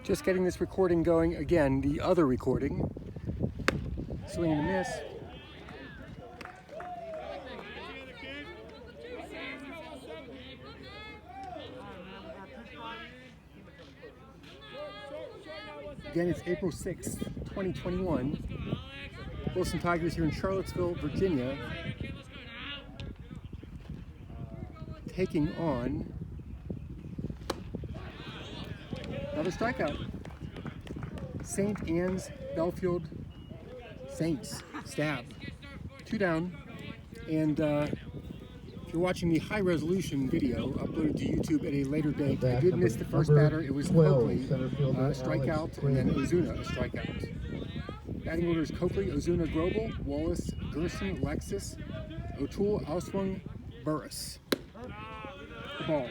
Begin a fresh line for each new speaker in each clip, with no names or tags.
Just getting this recording going again, the other recording. Swing and a miss. Again, it's April 6th, 2021. Wilson Tigers here in Charlottesville, Virginia, taking on another strikeout. St. Anne's Belfield Saints. Stab. 2 down. And if you're watching the high-resolution video uploaded to YouTube at a later date, I did miss the first batter. It was Coakley, strikeout, and then Ozuna, a strikeout. Batting order is Coakley, Ozuna, Grobel, Wallace, Gerson, Lexus, O'Toole, Auswung, Burris. The ball.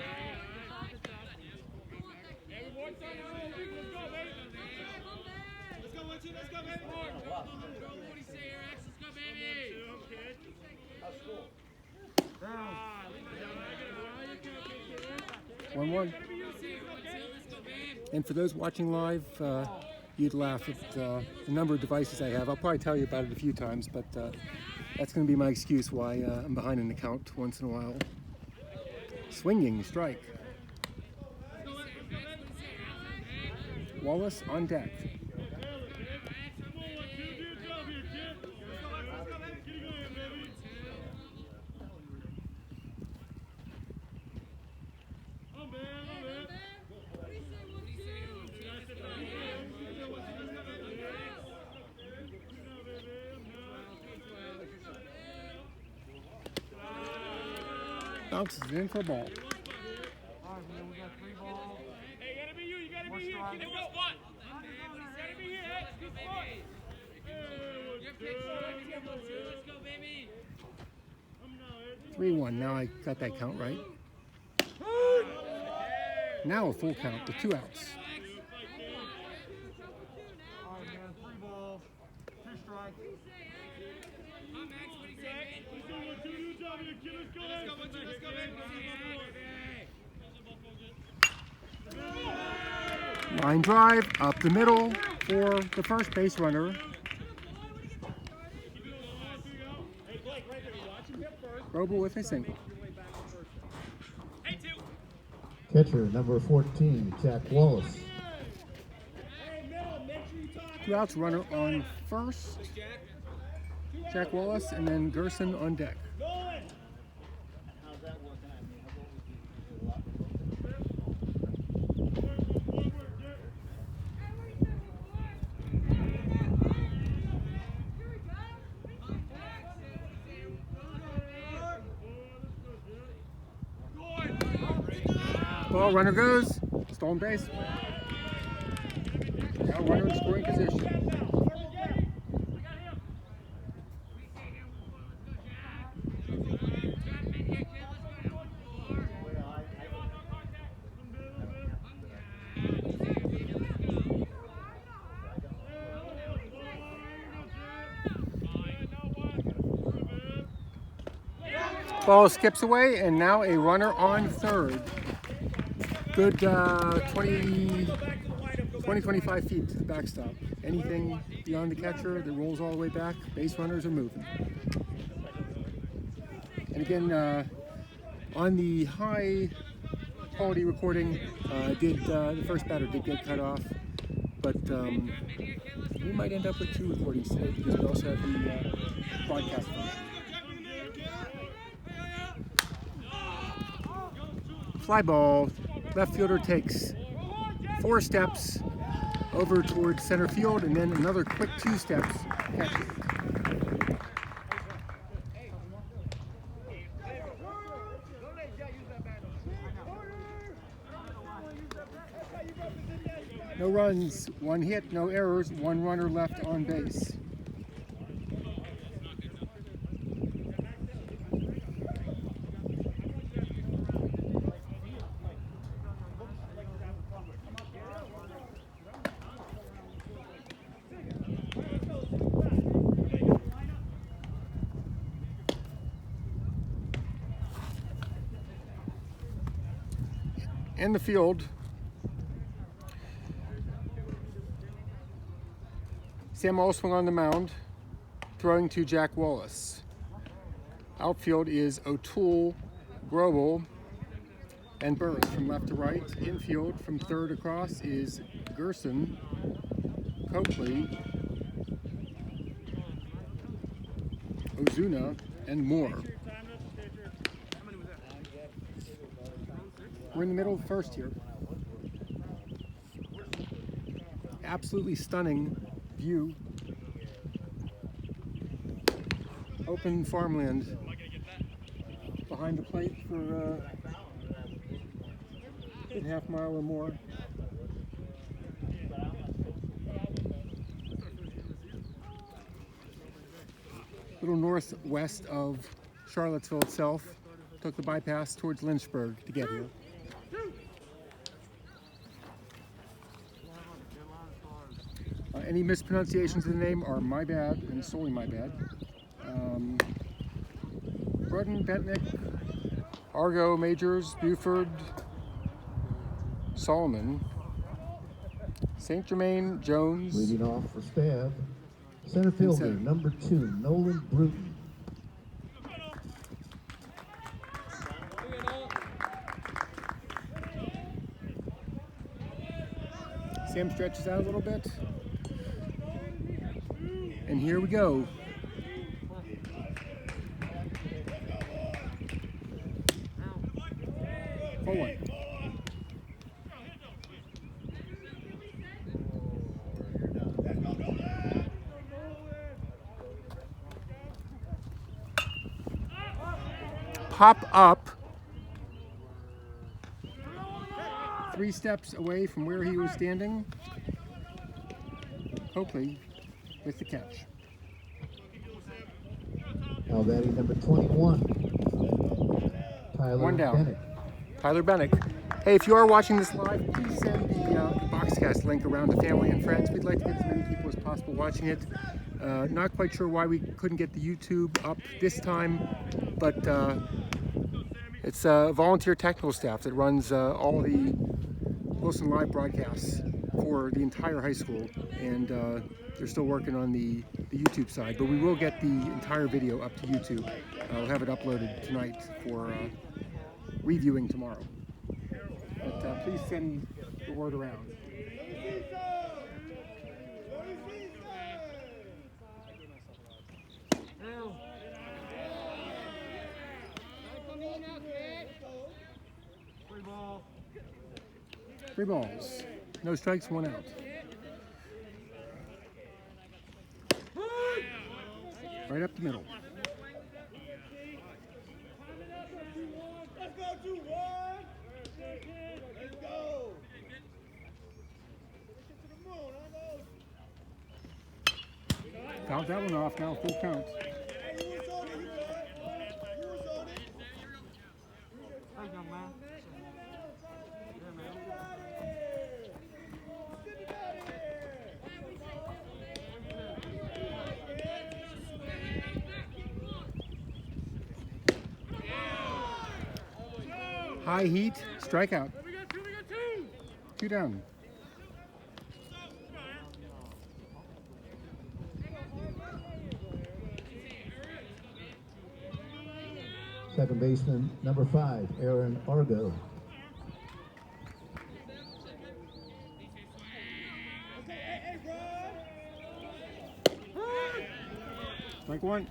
Let's go, baby.
1-1. And for those watching live, you'd laugh at the number of devices I have. I'll probably tell you about it a few times, but that's going to be my excuse why I'm behind an account once in a while. Swinging strike. Wallace on deck. Bounces it in for a ball.
All right, man, we got 3 balls. Hey, you gotta be you. You gotta be here. Keep it going. What? You gotta be here. Hey, good spot. Let's go, baby.
3-1. Now I got that count right. Now a full count with 2 outs.
All right, man, 3 balls, 2 strikes.
Line drive up the middle for the first base runner. Grobel with a single.
Catcher number 14, Jack Wallace.
2 outs, runner on first. Jack Wallace, and then Gerson on deck. Ball, runner goes, stolen base. Now runner in scoring position. Ball skips away, and now a runner on third. Good 20-25 feet to the backstop. Anything beyond the catcher that rolls all the way back, base runners are moving. And again, on the high quality recording, the first batter did get cut off, but we might end up with 2 recordings today because we also have the broadcast function. Fly ball. Left fielder takes 4 steps over towards center field, and then another quick 2 steps. Catches. No runs, 1 hit, no errors, 1 runner left on base. In the field, Sam Allswing on the mound, throwing to Jack Wallace. Outfield is O'Toole, Grobel, and Burris from left to right. Infield from third across is Gerson, Coakley, Ozuna, and Moore. We're in the middle of the first here. Absolutely stunning view. Open farmland behind the plate for a half mile or more. A little northwest of Charlottesville itself. Took the bypass towards Lynchburg to get here. Any mispronunciations of the name are my bad and solely my bad. Broden, Bentnick, Argo, Majors, Buford, Solomon, St. Germain, Jones.
Leading off for Stab, center fielder, number 2, Nolan Bruton.
Sam stretches out a little bit. And here we go. One. Pop up 3 steps away from where he was standing. Coakley with the catch.
Now batting number 21, Tyler
One down.
Bennett.
Tyler Bennick. Hey, if you are watching this live, please send the Boxcast link around to family and friends. We'd like to get as many people as possible watching it. Not quite sure why we couldn't get the YouTube up this time, but it's volunteer technical staff that runs all the Wilson Live broadcasts for the entire high school, and they're still working on the YouTube side, but we will get the entire video up to YouTube. We'll have it uploaded tonight for reviewing tomorrow. But please send the word around. Three balls, no strikes, 1 out. Right up the middle. Fouled that one off, now full count. High heat, strikeout.
We got 2.
2 down.
Second baseman, number 5, Aaron Argo.
Strike 1.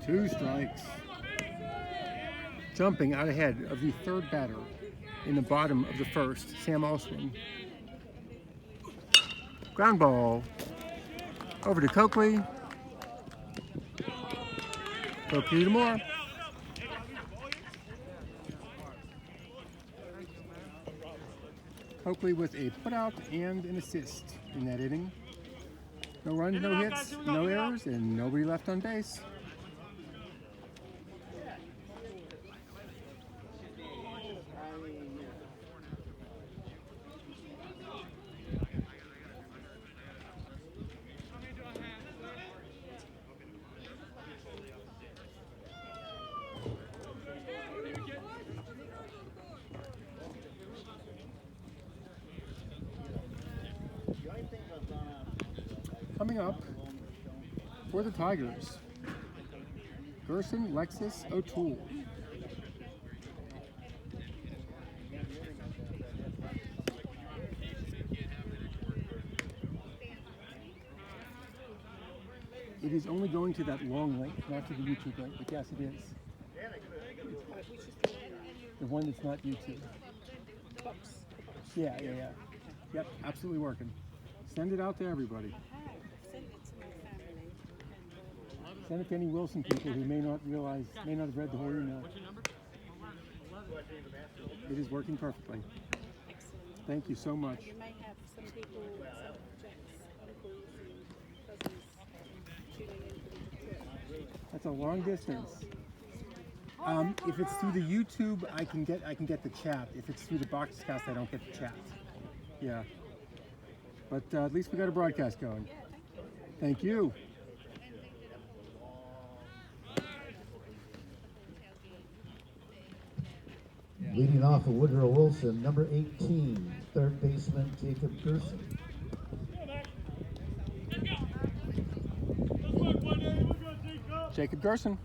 Two strikes. Jumping out ahead of the third batter in the bottom of the first, Sam Allswing. Ground ball over to Coakley. Coakley to Moore. Coakley with a putout and an assist in that inning. No runs, no hits, no errors, and nobody left on base. coming up for the Tigers. Gerson, Lexus, O'Toole. It is only going to that long link, not to the YouTube link, but yes, it is. The one that's not YouTube. Yeah. Yep, absolutely working. Send it out to everybody. Send it to any Wilson people who may not have read the whole email. It is working perfectly. Thank you so much.
You may have some people, some Jack's uncles and cousins tuning in for the trip.
That's a long distance. If it's through the YouTube, I can get the chat. If it's through the Boxcast, I don't get the chat. Yeah. But at least we got a broadcast going. Thank you.
Leading off of Woodrow Wilson, number 18, third baseman Jacob Gerson.
Jacob Gerson.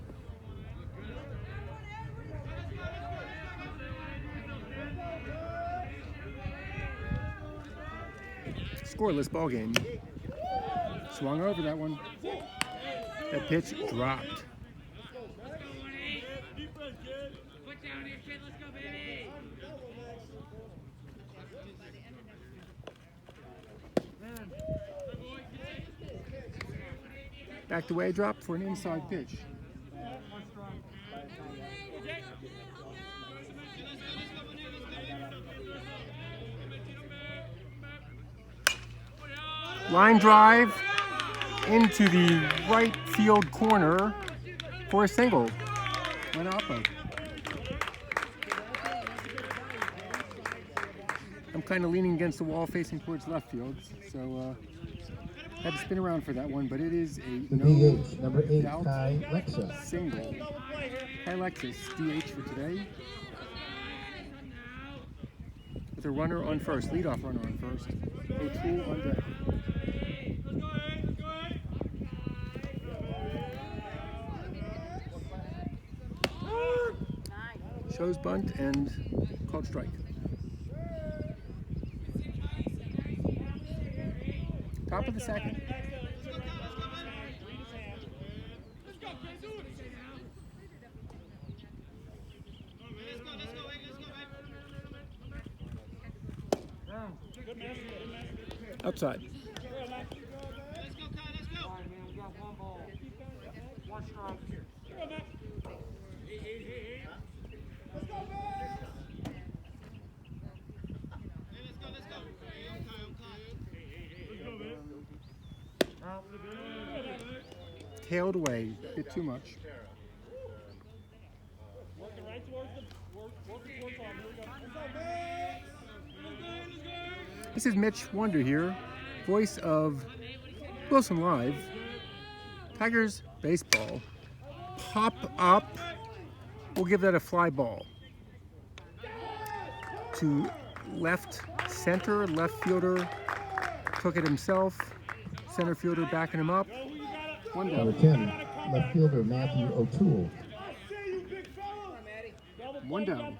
Scoreless ball game. Swung over that one. That pitch dropped. Back to way drop for an inside pitch. Line drive into the right field corner for a single. Went up. I'm kind of leaning against the wall facing towards left field, so had to spin around for that one, but it is a
The
no
DH, number 8,
doubt
Kai Lexa.
single. Kai Lexus, DH for today. With a runner on first, leadoff runner on first. O'Toole on deck. Shows bunt and called strike. Top of the second. Outside.
All right, man, we got one ball. One strike.
Tailed away, a bit too much. This is Mitch Wonder here, voice of Wilson Live. Tigers baseball. Pop up. We'll give that a fly ball. To left center, left fielder took it himself. Center fielder backing him up. One down.
Number 10, left fielder Matthew O'Toole.
One down.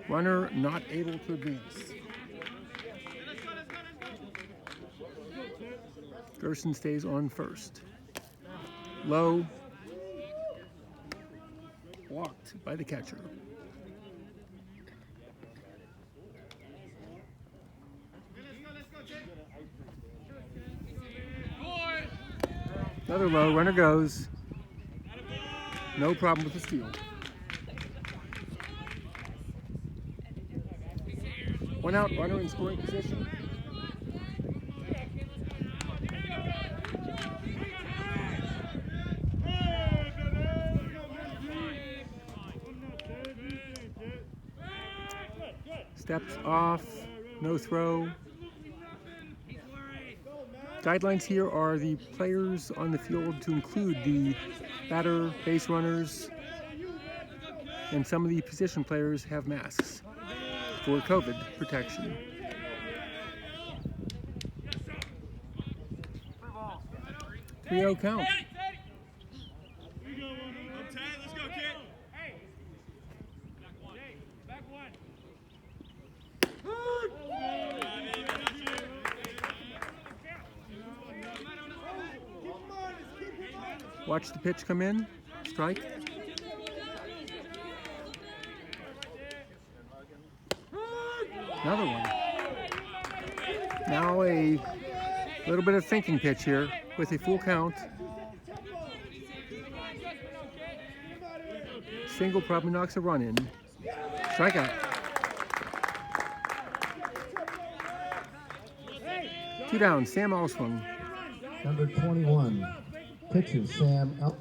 Runner not able to advance. Gerson stays on first. Low. Walked by the catcher. Another low, runner goes. No problem with the steal. One out, runner in scoring position. Steps off, no throw. Guidelines here are the players on the field to include the batter, base runners, and some of the position players have masks for COVID protection.
Free ball.
3-0 count.
Let's go, kid.
Back one.
Watch the pitch come in. Strike. Another one. Now a little bit of thinking pitch here with a full count. Single probably knocks a run in. Strikeout. 2 down. Sam Allswing.
Number 21, pitcher Sam Al.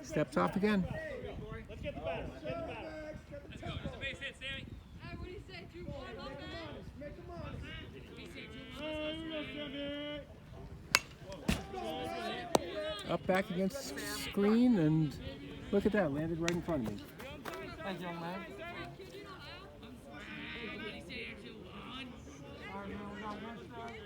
Steps off again.
Let's get the batter. Let's get the batter.
Let's go. It's a base hit, Sammy.
Hey, what do you say? 2-1 up, man?
Up back against screen, and look at that, landed right in front of me.
Thank you, young man. All right, man, we got one strike.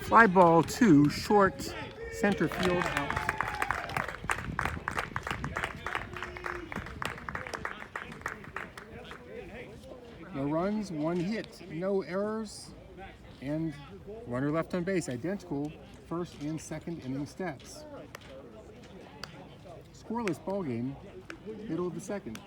Fly ball 2, short, center field out. No runs, 1 hit, no errors, and runner left on base, identical first and second inning stats. Scoreless ball game, middle of the second.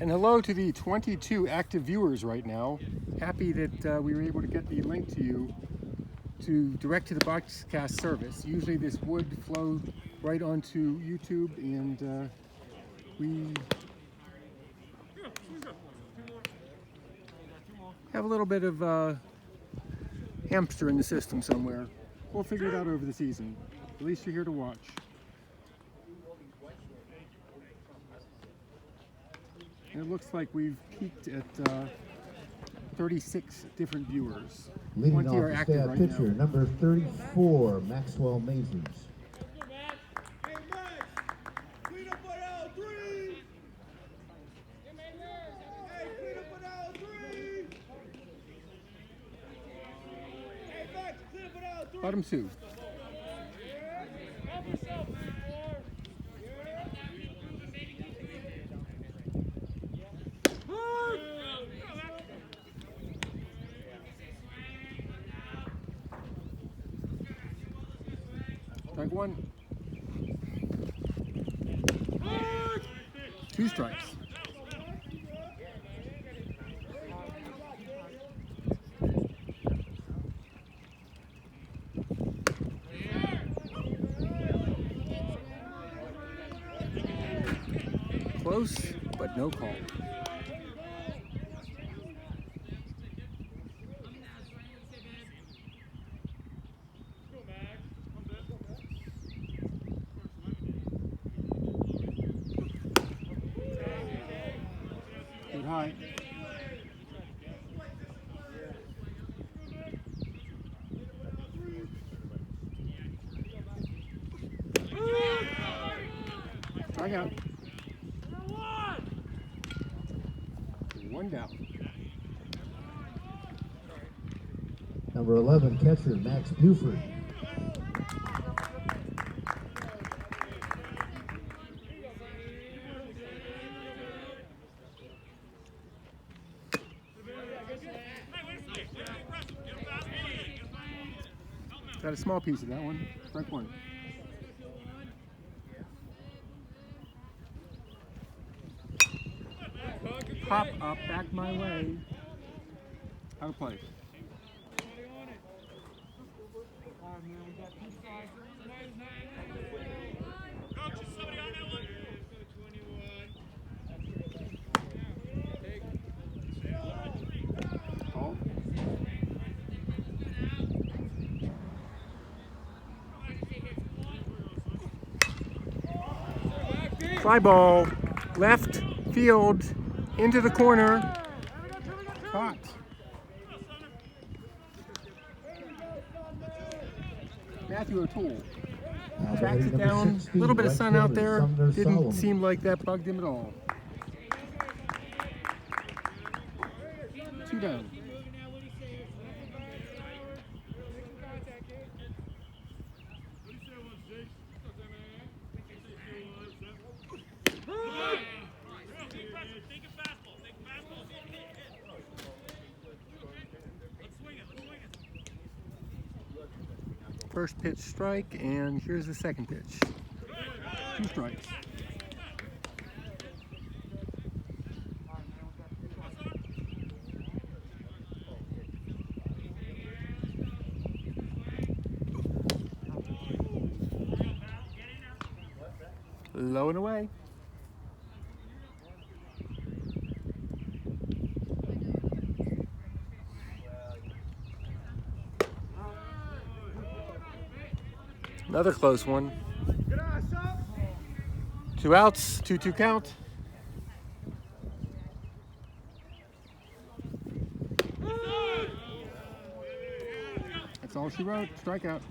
And hello to the 22 active viewers right now. Happy that we were able to get the link to you to direct to the broadcast service. Usually this would flow right onto YouTube, and we have a little bit of hamster in the system somewhere. We'll figure it out over the season. At least you're here to watch. And it looks like we've peaked at 36 different viewers.
Leading
20
off
are
the
active
staff
right
pitcher,
now.
number 34, Maxwell Mazers.
Hey, Max. Clean up on aisle 3. Hey, clean up on aisle 3. Hey, Max, clean up on aisle 3.
Bottom 2. Strike 1. 2 strikes. Close, but no call. Good high. Strike out. 1 down.
Number 11, catcher Max Buford.
Got a small piece of that one. Front one. Pop up back my way. Out of play.
All right, man, we got two sides.
Coach, is somebody on that one?
Call. Fly ball. Left field. Into the corner. Caught. Matthew O'Toole. Tracks it down. A little bit of sun out there. Didn't seem like that bugged him at all. 2 down.
Take it fastball. Take it fastball. Let's swing it. Let's swing it.
First pitch strike, and here's the second pitch. 2 strikes. Low and away. Another close one. 2 outs, 2-2 count. That's all she wrote. Strikeout.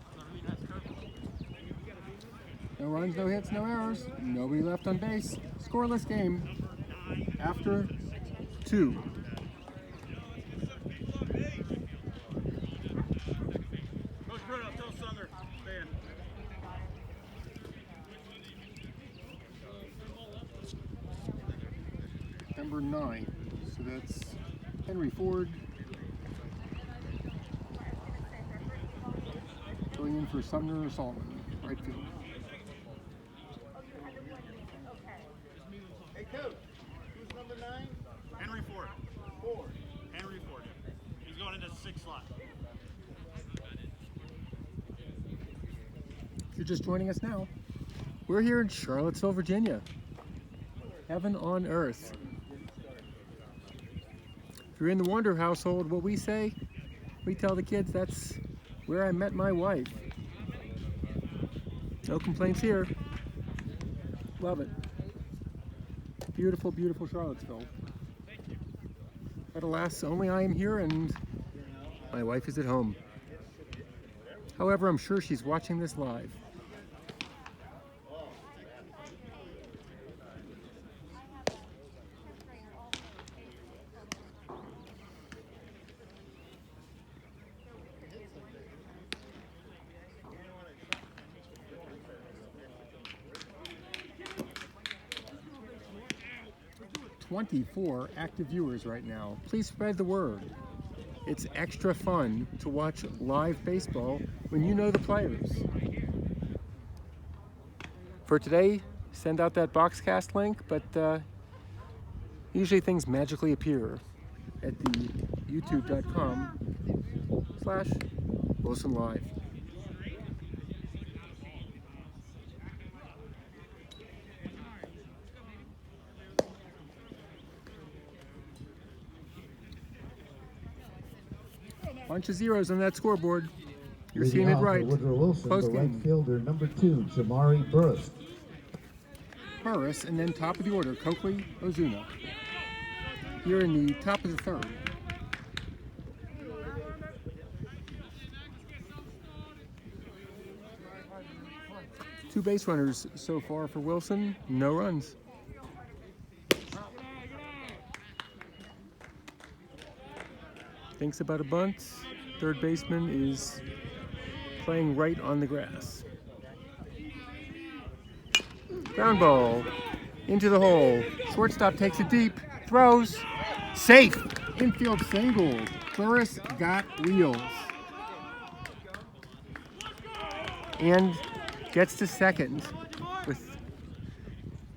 No runs, no hits, no errors. Nobody left on base. Scoreless game. After 2.
Coach Bruno, tell Sunger, stand.
Number 9. So that's Henry Ford. Going in for Sumner or Solomon. Right field.
Hey, Coach, who's number 9?
Henry Ford.
Ford.
Henry Ford. He's going into the 6th slot.
If you're just joining us now, we're here in Charlottesville, Virginia. Heaven on earth. If you're in the Wonder household, what we say, we tell the kids that's where I met my wife. No complaints here. Love it. Beautiful, beautiful Charlottesville. But alas, only I am here and my wife is at home. However, I'm sure she's watching this live. .24 active viewers right now. Please spread the word. It's extra fun to watch live baseball when you know the players. For today, send out that Boxcast link, but usually things magically appear at the youtube.com/Wilson Live. Bunch of zeros on that scoreboard. You're
Leading
seeing it
off
right.
for Woodrow Wilson,
Close
the right
game.
fielder, number 2, Jamari Burris.
Burris, and then top of the order, Coakley Ozuna. Here in the top of the 3rd. Two base runners so far for Wilson, no runs. Thinks about a bunt. Third baseman is playing right on the grass. Ground ball into the hole. Shortstop takes it deep, throws, safe. Infield single. Burris got wheels. And gets to second with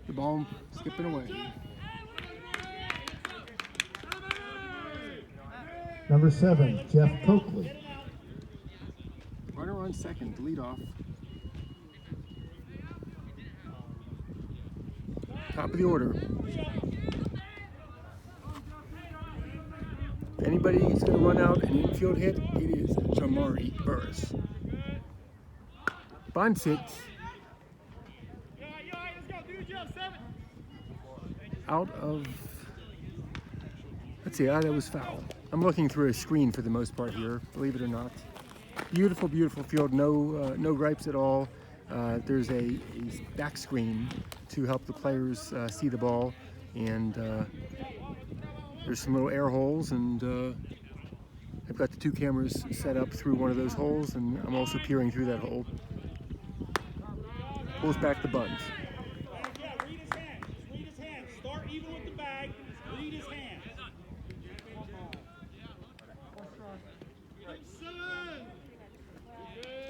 the ball skipping away.
Number 7, Jeff Coakley.
Runner on second, lead off. Top of the order. If anybody is going to run out an infield hit, it is Jamari Burris. Bunts it out of, let's see, that was foul. I'm looking through a screen for the most part here, believe it or not. Beautiful, beautiful field, no gripes at all. There's a back screen to help the players see the ball, and there's some little air holes, and I've got the 2 cameras set up through one of those holes, and I'm also peering through that hole. Pulls back the bunt.
Yeah, read his hand. Just read his hand. Start even with the bag. Read his hand.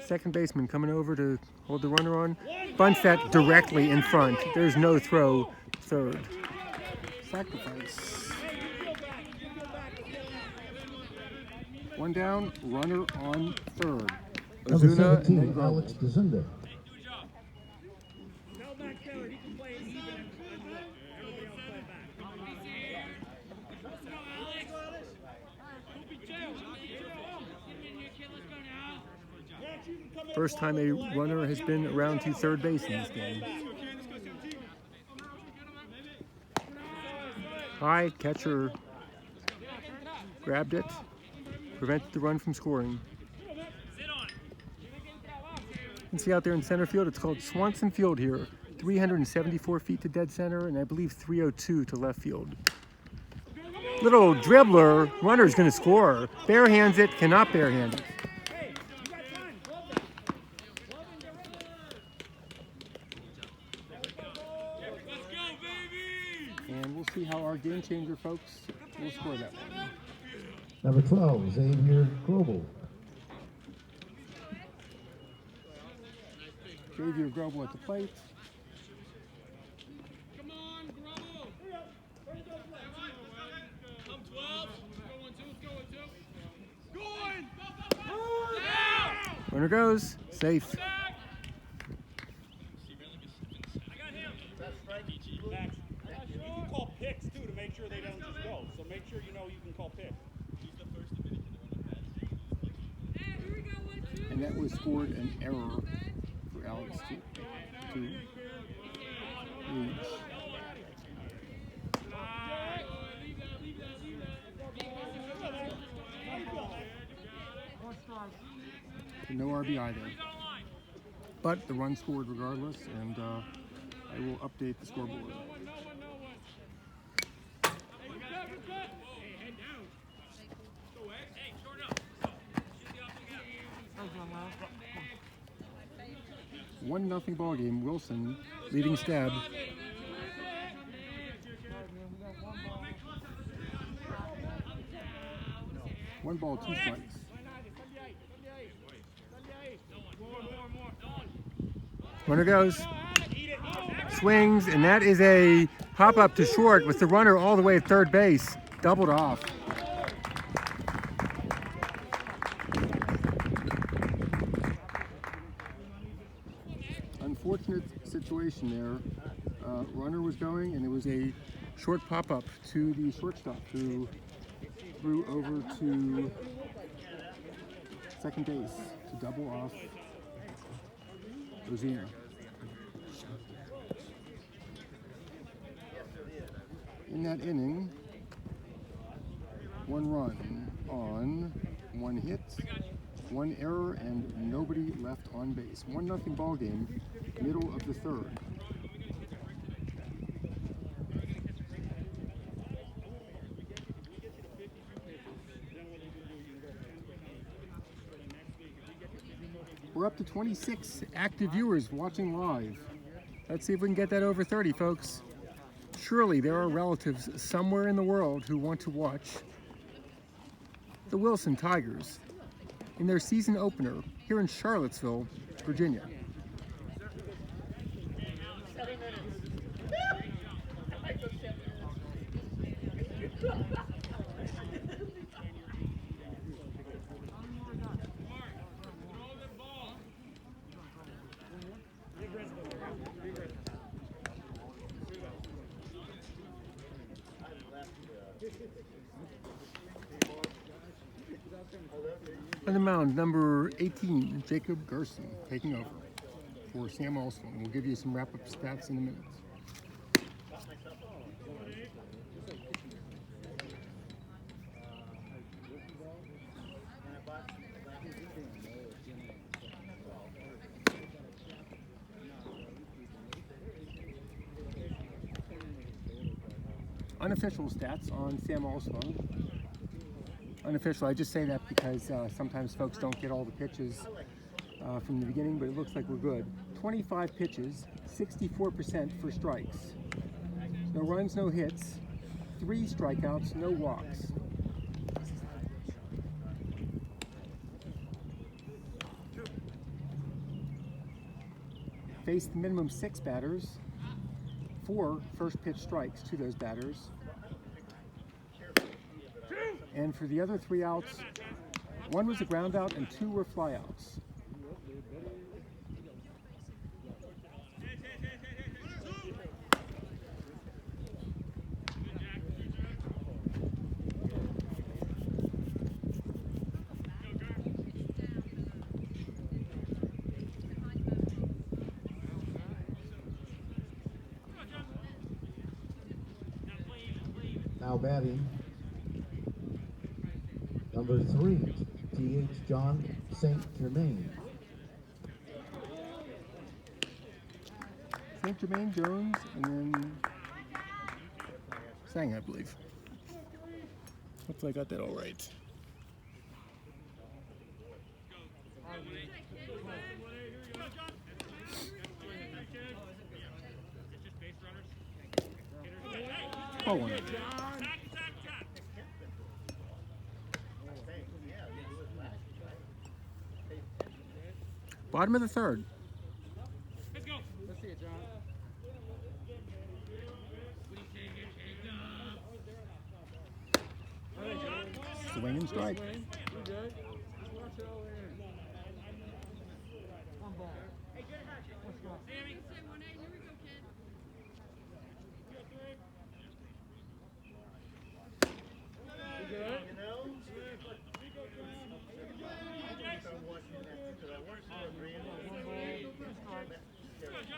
Second baseman coming over to hold the runner on. Bunts that directly in front. There's no throw. Third. Sacrifice. One down, runner on third.
Number
Ozuna and
17,
then Grover.
Alex DeZunda.
Tell Matt Keller he can play even and everybody else play back.
First time a runner has been around to third base in this game. High, catcher grabbed it, prevented the run from scoring. You can see out there in center field, it's called Swanson Field here. 374 feet to dead center, and I believe 302 to left field. Little dribbler, runner's gonna score. Barehands it, cannot barehand it. And we'll see how our game changer folks will score that one.
Number 12, Xavier Grobel.
Xavier Grobel at the plate.
Come on, Grubble. Come 12. Going.
Runner goes, safe.
Max, you can call picks too to make sure they don't just go. So make sure you know you can call picks.
And that was scored an error for Alex to reach. No RBI there. But the run scored regardless, and I will update the scoreboard. One nothing ball game. Wilson leading Stab. One ball, 2 strikes. Runner goes, swings, and that is a hop up to short with the runner all the way at third base, doubled off. Unfortunate situation there. Runner was going, and it was a short pop up to the shortstop who threw over to second base to double off Ozuna. In that inning, 1 run on 1 hit, 1 error, and nobody left on base. 1-0 ball game, middle of the third. We're up to 26 active viewers watching live. Let's see if we can get that over 30, folks. Surely there are relatives somewhere in the world who want to watch the Wilson Tigers in their season opener here in Charlottesville, Virginia. On the mound, number 18, Jacob Gerson, taking over for Sam Alston. We'll give you some wrap-up stats in a minute. Unofficial stats on Sam Alston. Unofficial, I just say that because sometimes folks don't get all the pitches from the beginning, but it looks like we're good. 25 pitches, 64% for strikes. No runs, no hits, 3 strikeouts, no walks. Faced minimum 6 batters, 4 first pitch strikes to those batters. And for the other 3 outs, 1 was a ground out and 2 were flyouts.
Now batting, number 3, T.H. John St. Germain.
St. Germain Jones and then Sang, I believe. Hopefully I got that all right. Ball 1. Bottom of the 3rd.
Let's go. Let's see it, John.
Swing and strike.
We're good. Just watch it all in. 1 ball. Let's go.
Sammy. Say 1-8. Here we go, kid.
You good?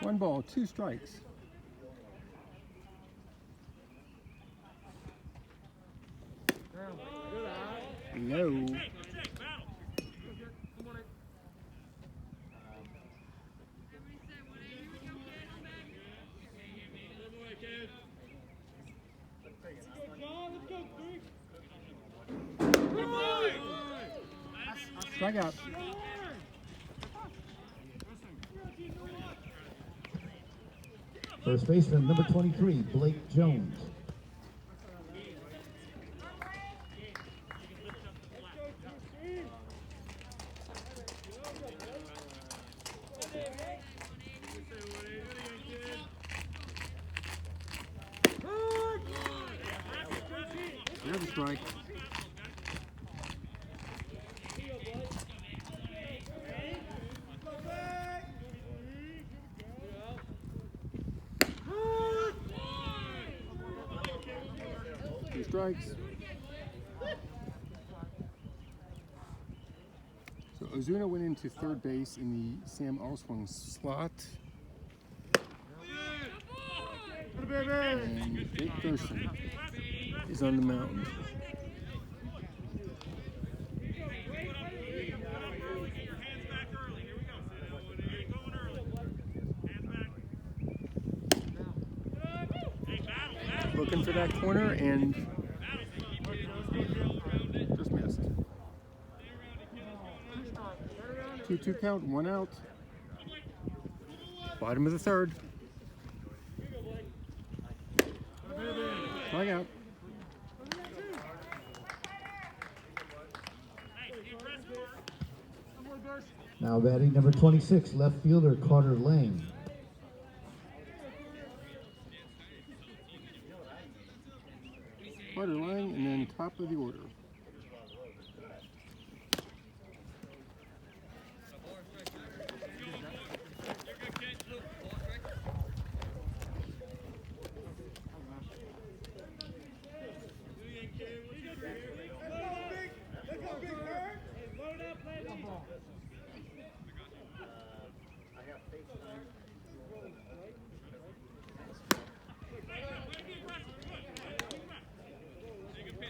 One
1 ball, 2 strikes.
Good eye.
Low.
Everybody say 1-8. Here we go, kid. I'm back.
Strikeout.
First baseman, number 23, Blake Jones.
Another strike. Two strikes. So Ozuna went into 3rd base in the Sam Alston slot. And Jake Gerson is on the mound. Looking for that corner and just missed. 2-2 count, 1 out. Bottom of the 3rd. Strikeout.
Now batting number 26, left fielder Carter Lang.
Carter Lang, and then top of the order.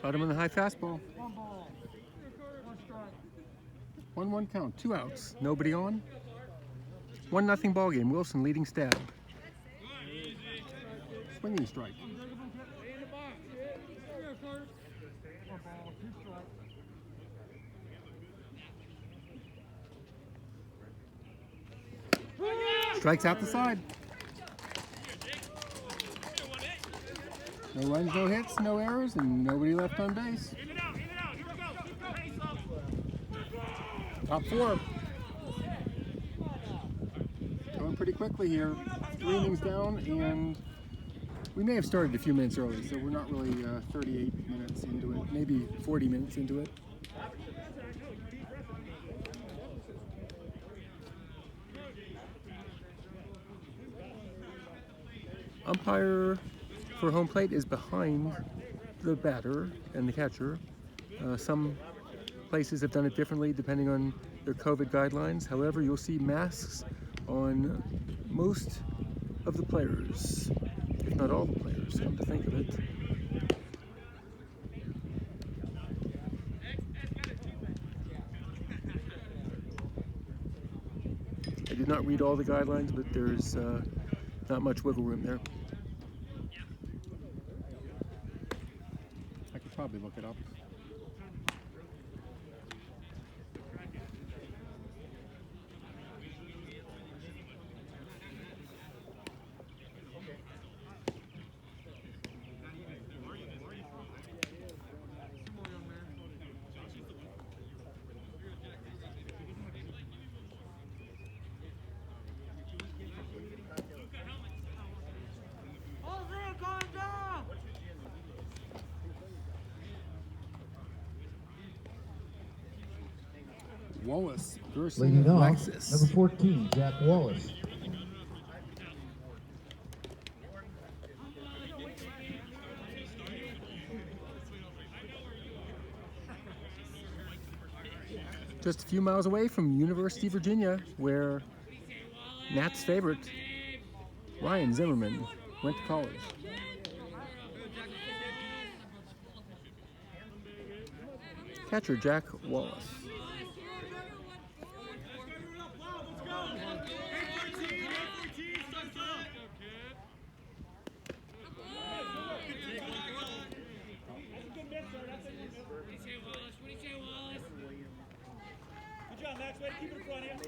Caught him on the high fastball. 1-1 count, 2 outs, nobody on. 1-0 ball game. Wilson leading Stab. Swinging strike. Strikes out the side. No runs, no hits, no errors, and nobody left on base.
In and out, here we go. Keep the pace up.
Top 4. Going pretty quickly here. 3 innings down, and we may have started a few minutes early, so we're not really 38 minutes into it, maybe 40 minutes into it. Umpire for home plate is behind the batter and the catcher. Some places have done it differently depending on their COVID guidelines. However, you'll see masks on most of the players, if not all the players, come to think of it. I did not read all the guidelines, but there's not much wiggle room there. I could probably look it up. Wallace versus
Leading off,
Alexis.
number 14, Jack Wallace.
Just a few miles away from University of Virginia, where Nat's favorite, Ryan Zimmerman, went to college. Catcher Jack Wallace.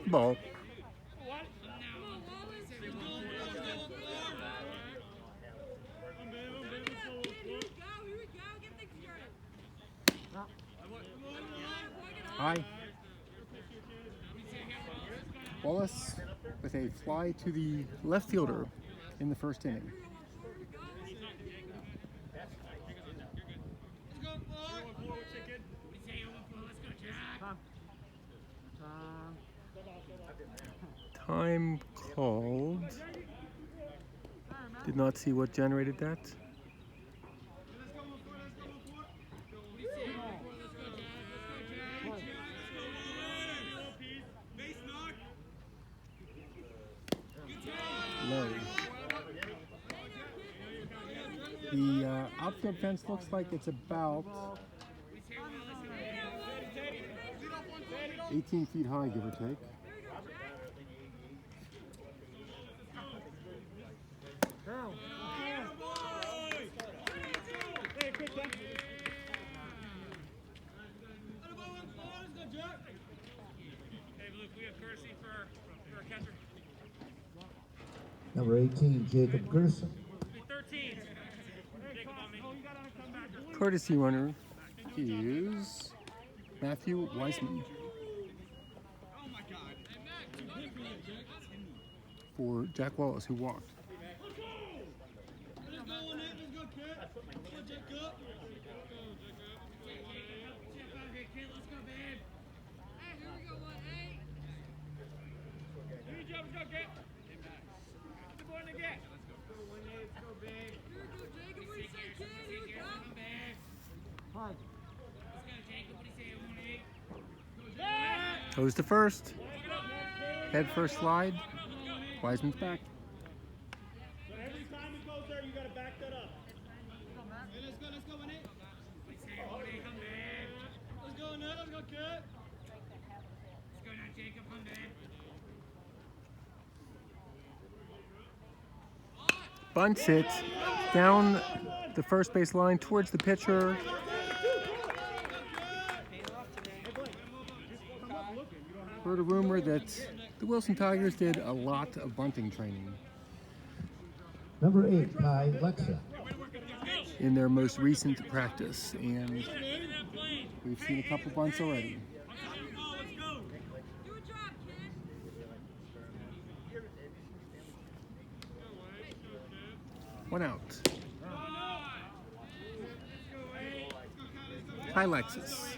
Ball. High. Wallace with a fly to the left fielder in the first inning. Time called. Did not see what generated that. Low. The outfield fence looks like it's about 18 feet high, give or take.
Number 18, Jacob Gerson.
13.
Courtesy runner is Matthew Wiseman. for Jack Wallace, who walked. Goes to first. Head first slide. Wiseman's back.
So every time it goes there, you gotta back that up.
Bunts it down the first base line towards the pitcher. Heard a rumor that the Wilson Tigers did a lot of bunting training
Number 8, Kai Lexa.
in their most recent practice, and we've seen a couple bunts already.
Do a job, kid.
One out. Hi, Lexus.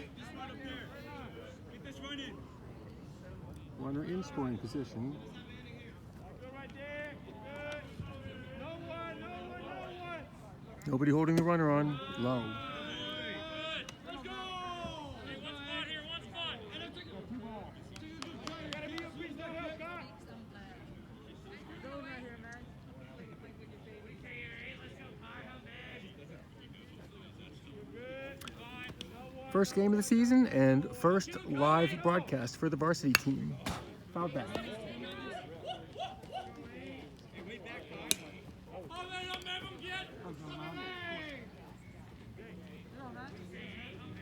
Runner in scoring position. Nobody holding the runner on. Low.
Let's go! Hey, one spot here, one spot.
First game of the season and first live broadcast for the varsity team. Foul back.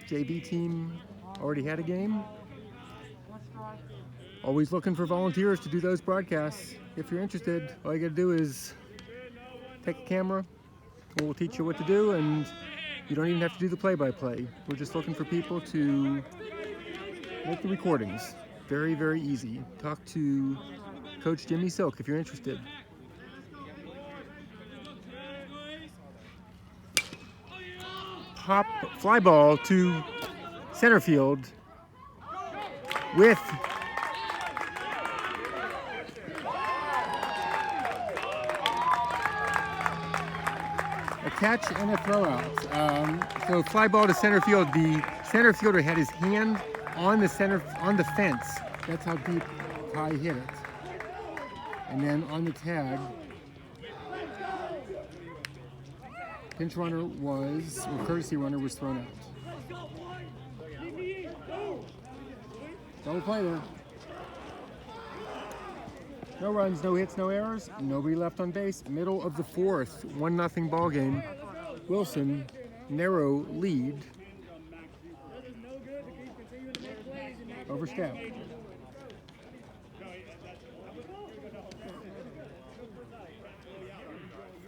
JV team already had a game. Always looking for volunteers to do those broadcasts. If you're interested, all you gotta do is take a camera, and we'll teach you what to do, and you don't even have to do the play-by-play. We're just looking for people to make the recordings. Very, very easy. Talk to Coach Jimmy Silk if you're interested. Pop fly ball to center field with a catch and a throw out. So fly ball to center field. The center fielder had his hand on the fence. That's how deep Kai hit it. And then on the tag, pinch runner was, or courtesy runner was thrown out. Double play there. No runs, no hits, no errors. Nobody left on base. Middle of the fourth, 1-0 ball game. Wilson, narrow lead over Scout.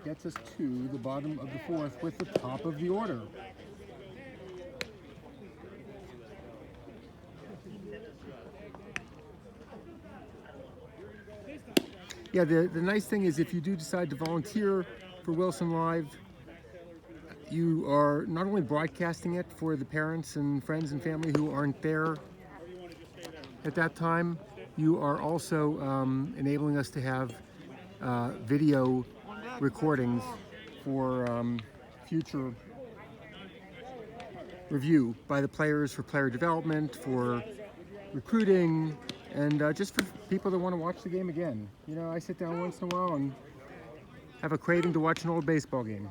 Gets us to the bottom of the fourth with the top of the order. Yeah, the nice thing is if you do decide to volunteer for Wilson Live, you are not only broadcasting it for the parents and friends and family who aren't there at that time, you are also enabling us to have video recordings for future review by the players for player development, for recruiting, and just for people that want to watch the game again. You know, I sit down once in a while and have a craving to watch an old baseball game.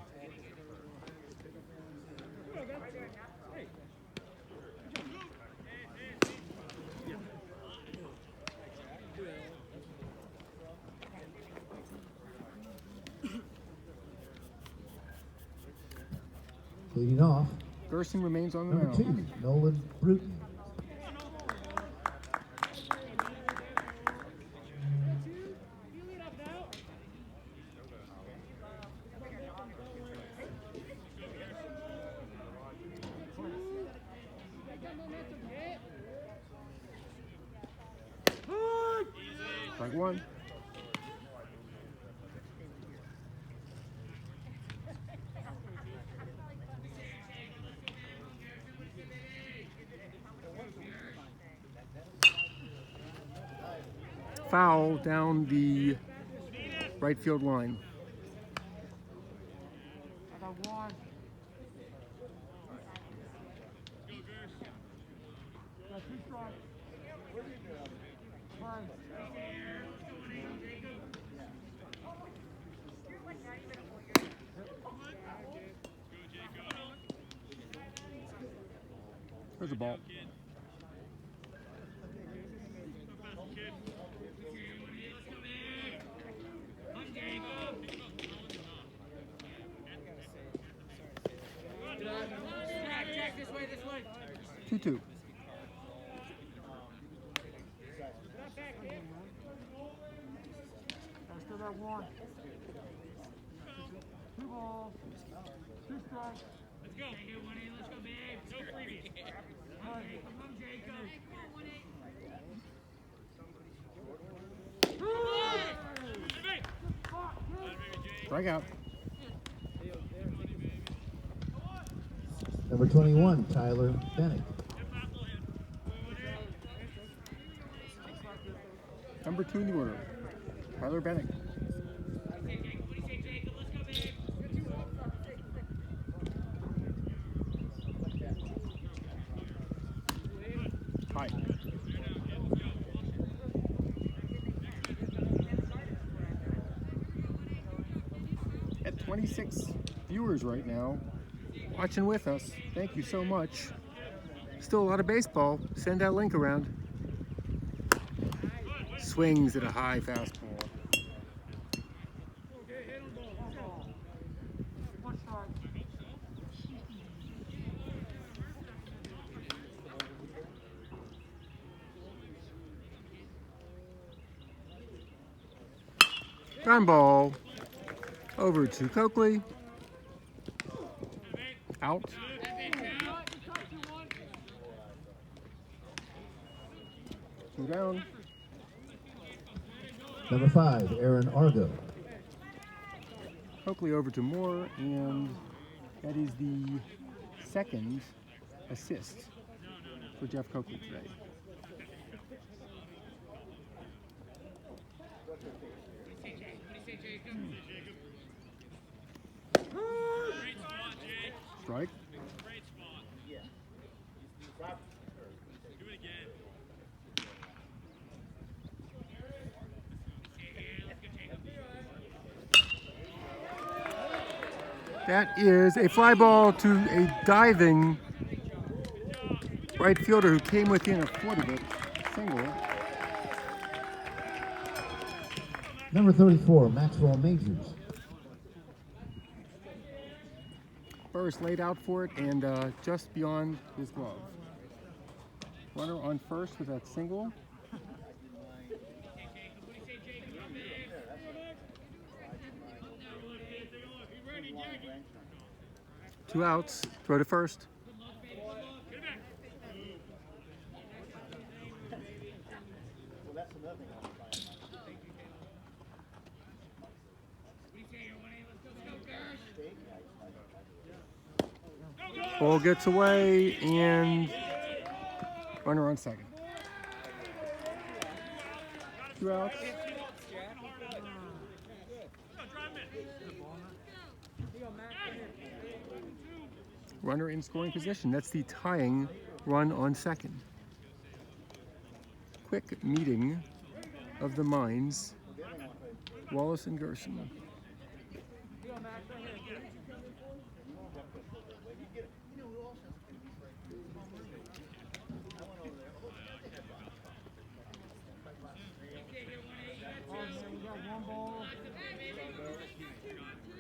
Leading off,
Gerson remains on the
number 2,
mound.
Nolan Bruton.
Strike one. foul down the right field line.
I got one. Got 2 strikes. One.
There's a ball.
Jack, this way, this way.
2-2.
I still got one. 2 balls. 2 strikes.
Let's go. Let's go, babe. No freebies. Come on, Jacob.
Strikeout.
Number 21, Tyler Bennett.
Number 2 in the order, Tyler Bennett. Hi. At 26 viewers right now, watching with us. Thank you so much. Still a lot of baseball. Send that link around. Swings at a high fastball.
1 strike.
Ground ball over to Coakley. Out. 2 down.
Number 5, Aaron Argo.
Coakley over to Moore, and that is the second assist for Jeff Coakley today. Strike.
Great spot. Do it again.
That is a fly ball to a diving right fielder who came within a foot of it. Single.
Number 34, Maxwell Majors.
Burris laid out for it and just beyond his glove. Runner on first with that single. Two outs, throw to first. Ball gets away and runner on second. Two outs. Runner in scoring position. That's the tying run on second. Quick meeting of the minds. Wallace and Gerson.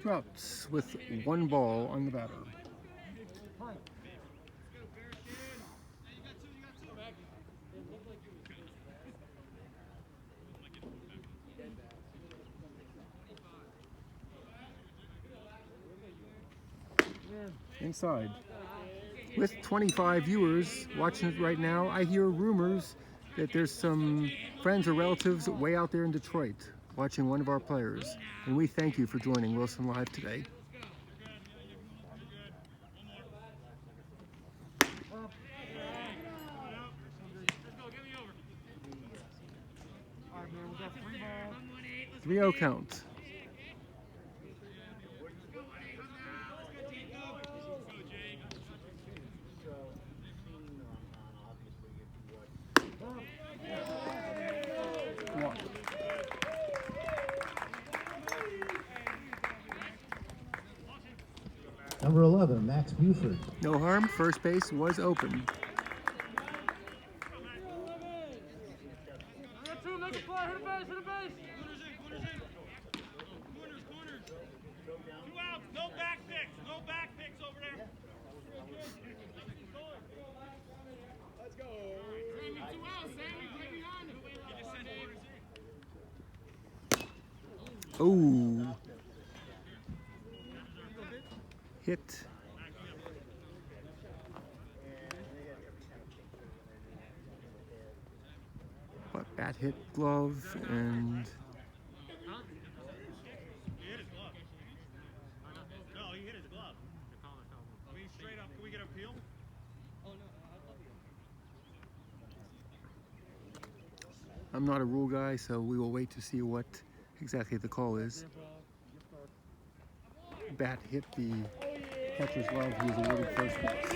Two outs with 1 ball on the batter. Inside. With 25 viewers watching it right now, I hear rumors that there's some friends or relatives way out there in Detroit watching one of our players. And we thank you for joining Wilson Live today.
All right, man, we got
3-0 count. Walk.
Number 11, Max Buford.
No harm. First base was open.
Make a play, hit a base, hit a base.
Corners. 2 outs. No back picks. No back picks over there. Let's go. Sammy, 2 outs. Sammy, play behind him.
Oh. Hit. But bat hit glove and
He hit his glove. No, he hit his glove. I mean, straight up. Can we get a peel?
I'm not a rule guy, so we will wait to see what exactly the call is. Bat hit the catcher's glove. He was awarded first base.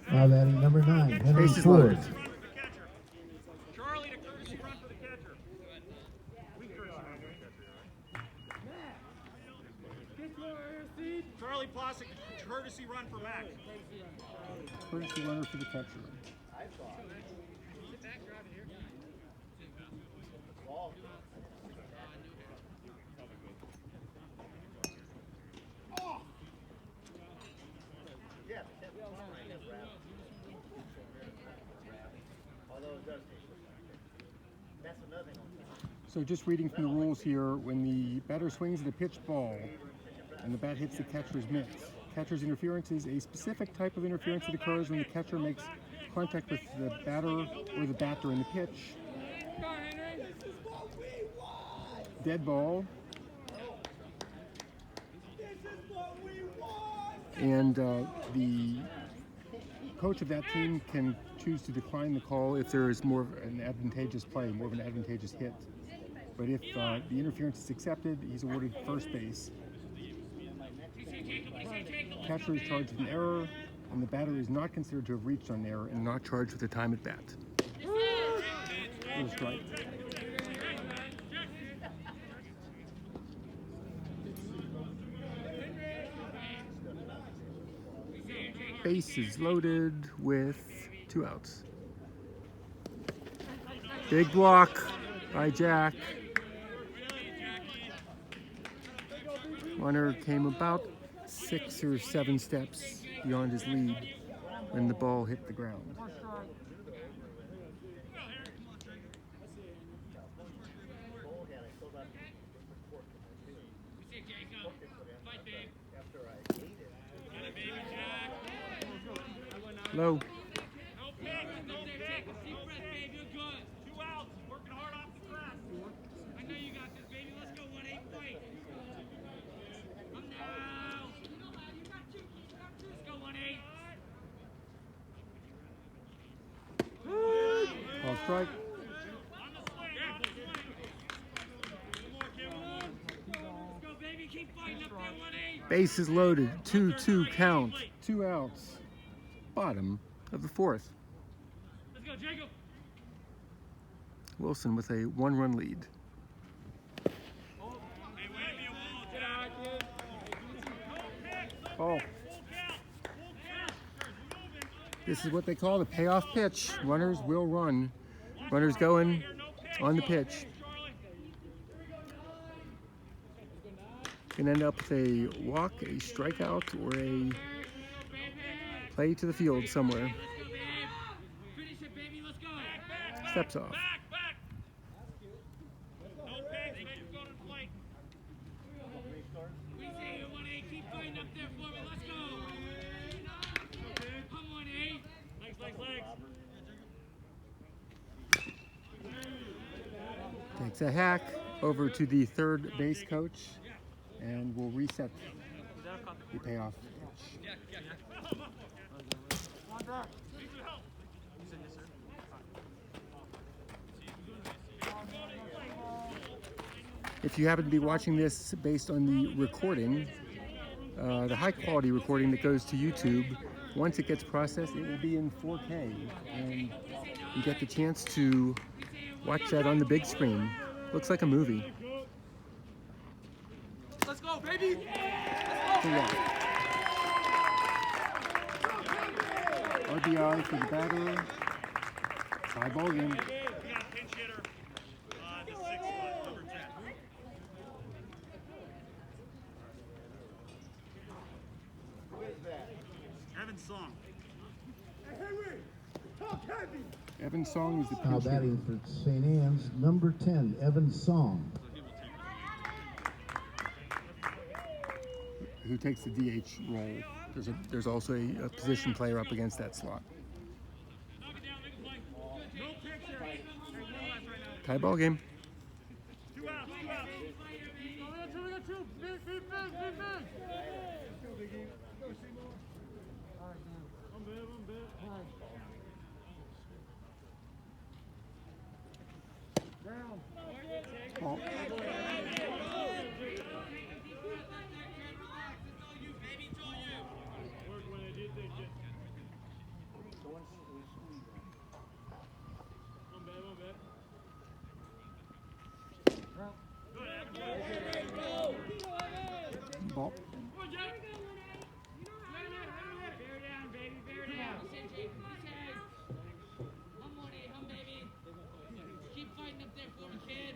Now batting number 9, Henry
Bases
Ford.
loaded.
Run for the catcher. Charlie, the courtesy run for the catcher. We courtesy run for the catcher, right? Charlie Plastic, courtesy run for Max.
Courtesy runner for the catcher. So just reading from the rules here, when the batter swings at a pitched ball and the bat hits the catcher's mitts, catcher's interference is a specific type of interference that occurs when the catcher makes contact with the batter or the bat during the pitch. Dead ball. And the coach of that team can choose to decline the call if there is more of an advantageous play, more of an advantageous hit. But if the interference is accepted, he's awarded first base. Catcher is charged with an error, and the batter is not considered to have reached on error and not charged with a time at bat. It was strike. Base is loaded with 2 outs. Big block by Jack. Runner came about 6 or 7 steps beyond his lead when the ball hit the ground. Low.
2 outs. Working hard off the grass. I know you got this, baby. Let's go. 1-8 fight. Come now. Let's go 1-8.
Ball strike.
On the swing. One more. Let's go, baby. Keep fighting up there. 1-8.
Base is loaded. 2-2 count. 2 outs. Bottom of the 4th.
Let's go, Jacob.
Wilson with a 1-run lead. Ball. This is what they call the payoff pitch. Runners will run. Runners going on the pitch. Can end up with a walk, a strikeout, or a play to the field somewhere. Steps off. Takes a hack over to the third base coach and will reset the payoff pitch.
back.
If you happen to be watching this based on the recording, the high quality recording that goes to YouTube, once it gets processed, it will be in 4K, and you get the chance to watch that on the big screen. Looks like a movie.
Let's go, baby!
So yeah. RBI for the batter. Tie ball game.
We got a pinch hitter, the 6 spot, number 10. Evan Song.
Evan Song is the
Now
pinch hitter.
batting for St. Anne's, number 10, Evan Song.
Who takes the DH role. There's also a position player up against that slot. Tie ball game.
2 outs, 2 outs.
We got two. Be big. All right, man. I'm bad. All right. Down.
Ball. Ball.
Keep fighting up there for me, kid.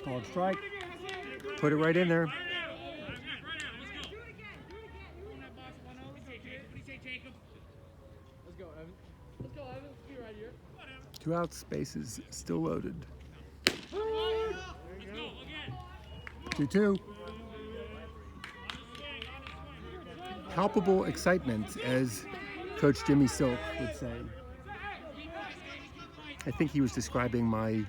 Called strike. Put it right in there.
Let's go, Evan. Be right here.
2 outs, bases still loaded. 2-2. Palpable excitement, as Coach Jimmy Silk would say. I think he was describing my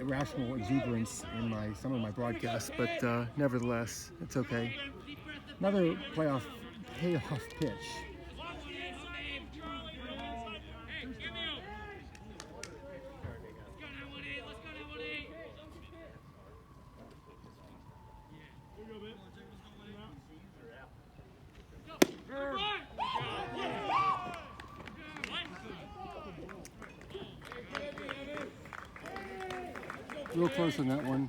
irrational exuberance in some of my broadcasts, but nevertheless, it's okay. Another payoff pitch. Real close on that one.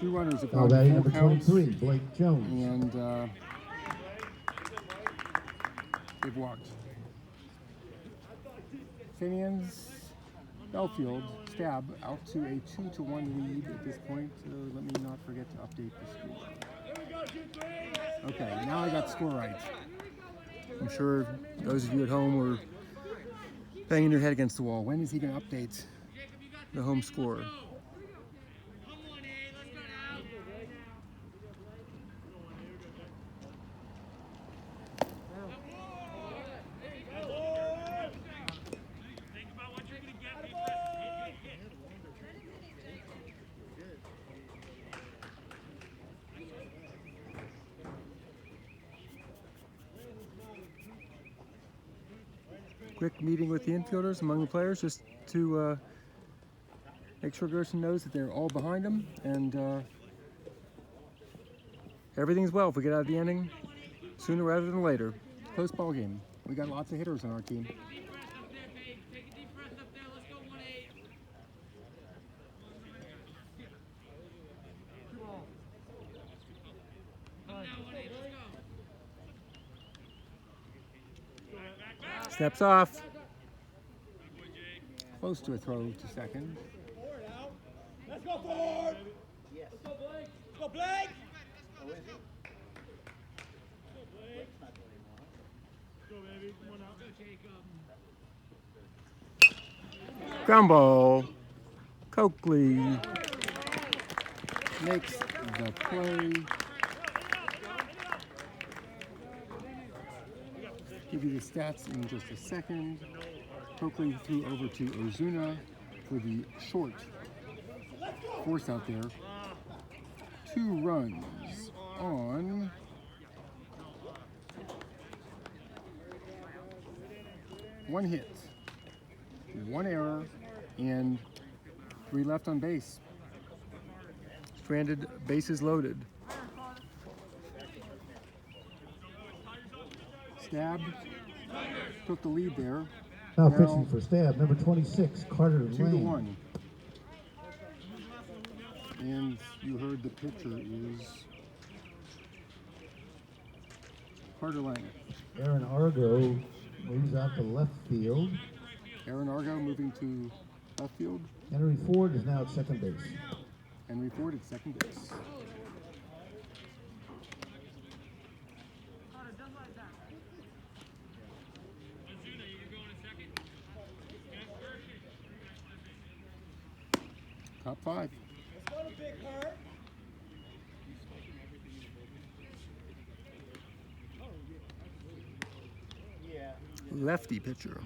Two runners have
Now
gone
batting
full
number
counts,
23, Blake Jones.
and they've walked. St. Anne's Belfield stab out to a 2-1 lead at this point. Let me not forget to update the score. Okay, now I got the score right. I'm sure those of you at home were banging your head against the wall. When is he going to update the home score? Quick meeting with the infielders among the players just to make sure Gerson knows that they're all behind him, and everything's well if we get out of the inning sooner rather than later. Close ball game. We got lots of hitters on our team. Steps off. Close to a throw to second.
Let's go forward. Yes. Let's go, Blake. Let's go, Blake.
Ground ball. Coakley makes the play. Give you the stats in just a second. Coakley threw over to Ozuna for the short force out there. 2 runs on 1 hit, 1 error, and 3 left on base. Stranded, bases loaded. Stab took the lead there.
Now pitching for Stab, number 26, Carter
2-1. And you heard the pitcher is Carter Lang.
Aaron Argo moves out to left field.
Aaron Argo moving to left field.
Henry Ford is now at second base.
Henry Ford at second base. Top 5. Lefty pitcher.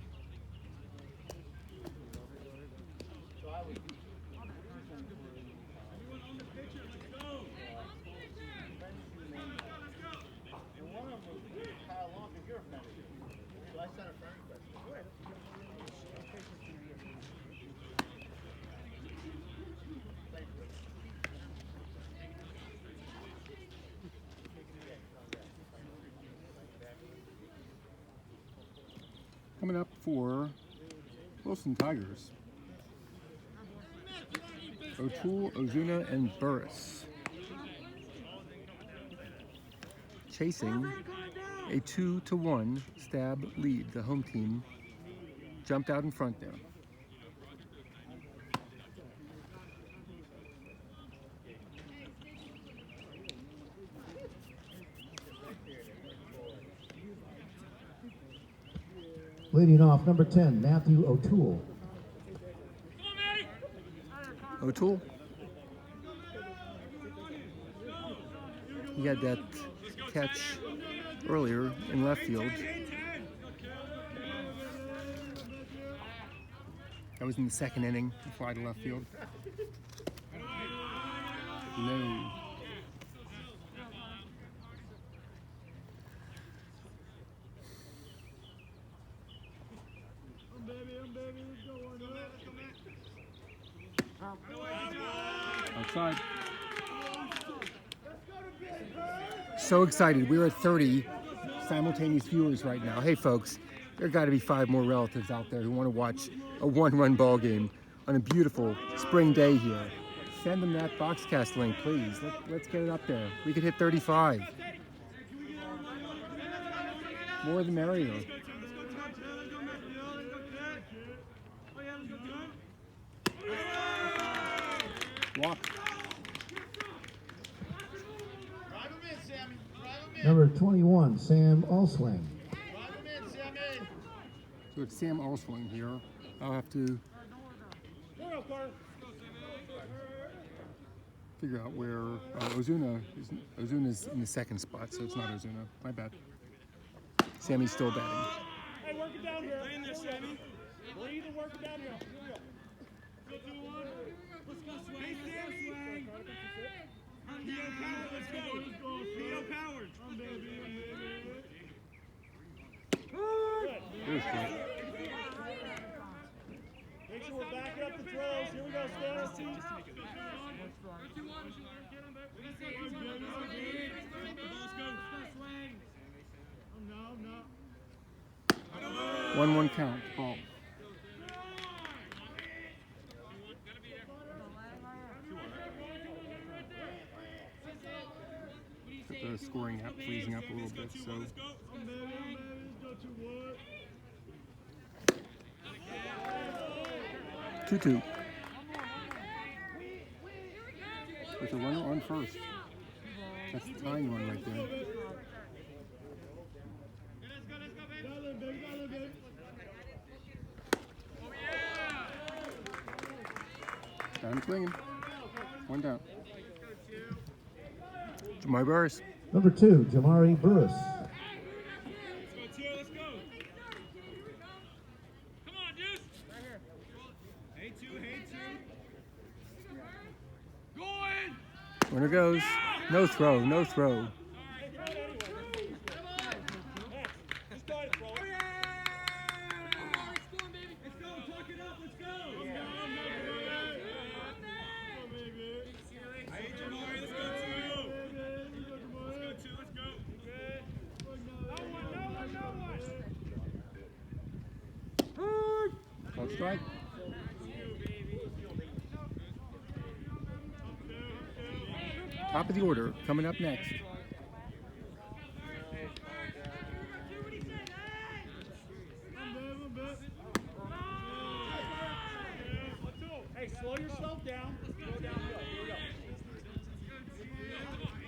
Coming up for Wilson Tigers. O'Toole, Ozuna, and Burris. Chasing a 2-1 Stab lead. The home team jumped out in front there.
Leading off, number 10, Matthew O'Toole.
O'Toole. He had that catch earlier in left field. That was in the second inning, the fly to left field. No. Outside. So excited. We're at 30 simultaneous viewers right now. Hey folks, there got to be 5 more relatives out there who want to watch a 1-run ball game on a beautiful spring day here. Send them that Boxcast link, please. Let's get it up there. We could hit 35. More the merrier. Walk.
Number 21, Sam Alswing.
So it's Sam Alswing here. I'll have to figure out where Ozuna's in the second spot, so it's not Ozuna. My bad. Sammy's still batting.
Hey, work it down here. Lay in there, Sammy. Breathe and work it down here. Here we go.
Let's go, Swang. Theo Powers, let's go. Theo Powers.
There's good.
Make sure we're backing up the throws. Here we go, Stas.
No.
1-1 count. Ball. Got the scoring up, freezing up a little bit. So 2-2. With a runner on first. That's the tying one right there. Got him swinging. 1 down. Jamari Burris.
Number 2, Jamari Burris.
Let's go.
goes. No throw, no throw.
Just go ahead and throw it.
Let's go, talk it up, let's go.
Hey, Jamari, let's go two. Let's go two, let's go.
Called strike. Top of the order, coming up next.
Hey, slow yourself down. Go downhill. Here we go.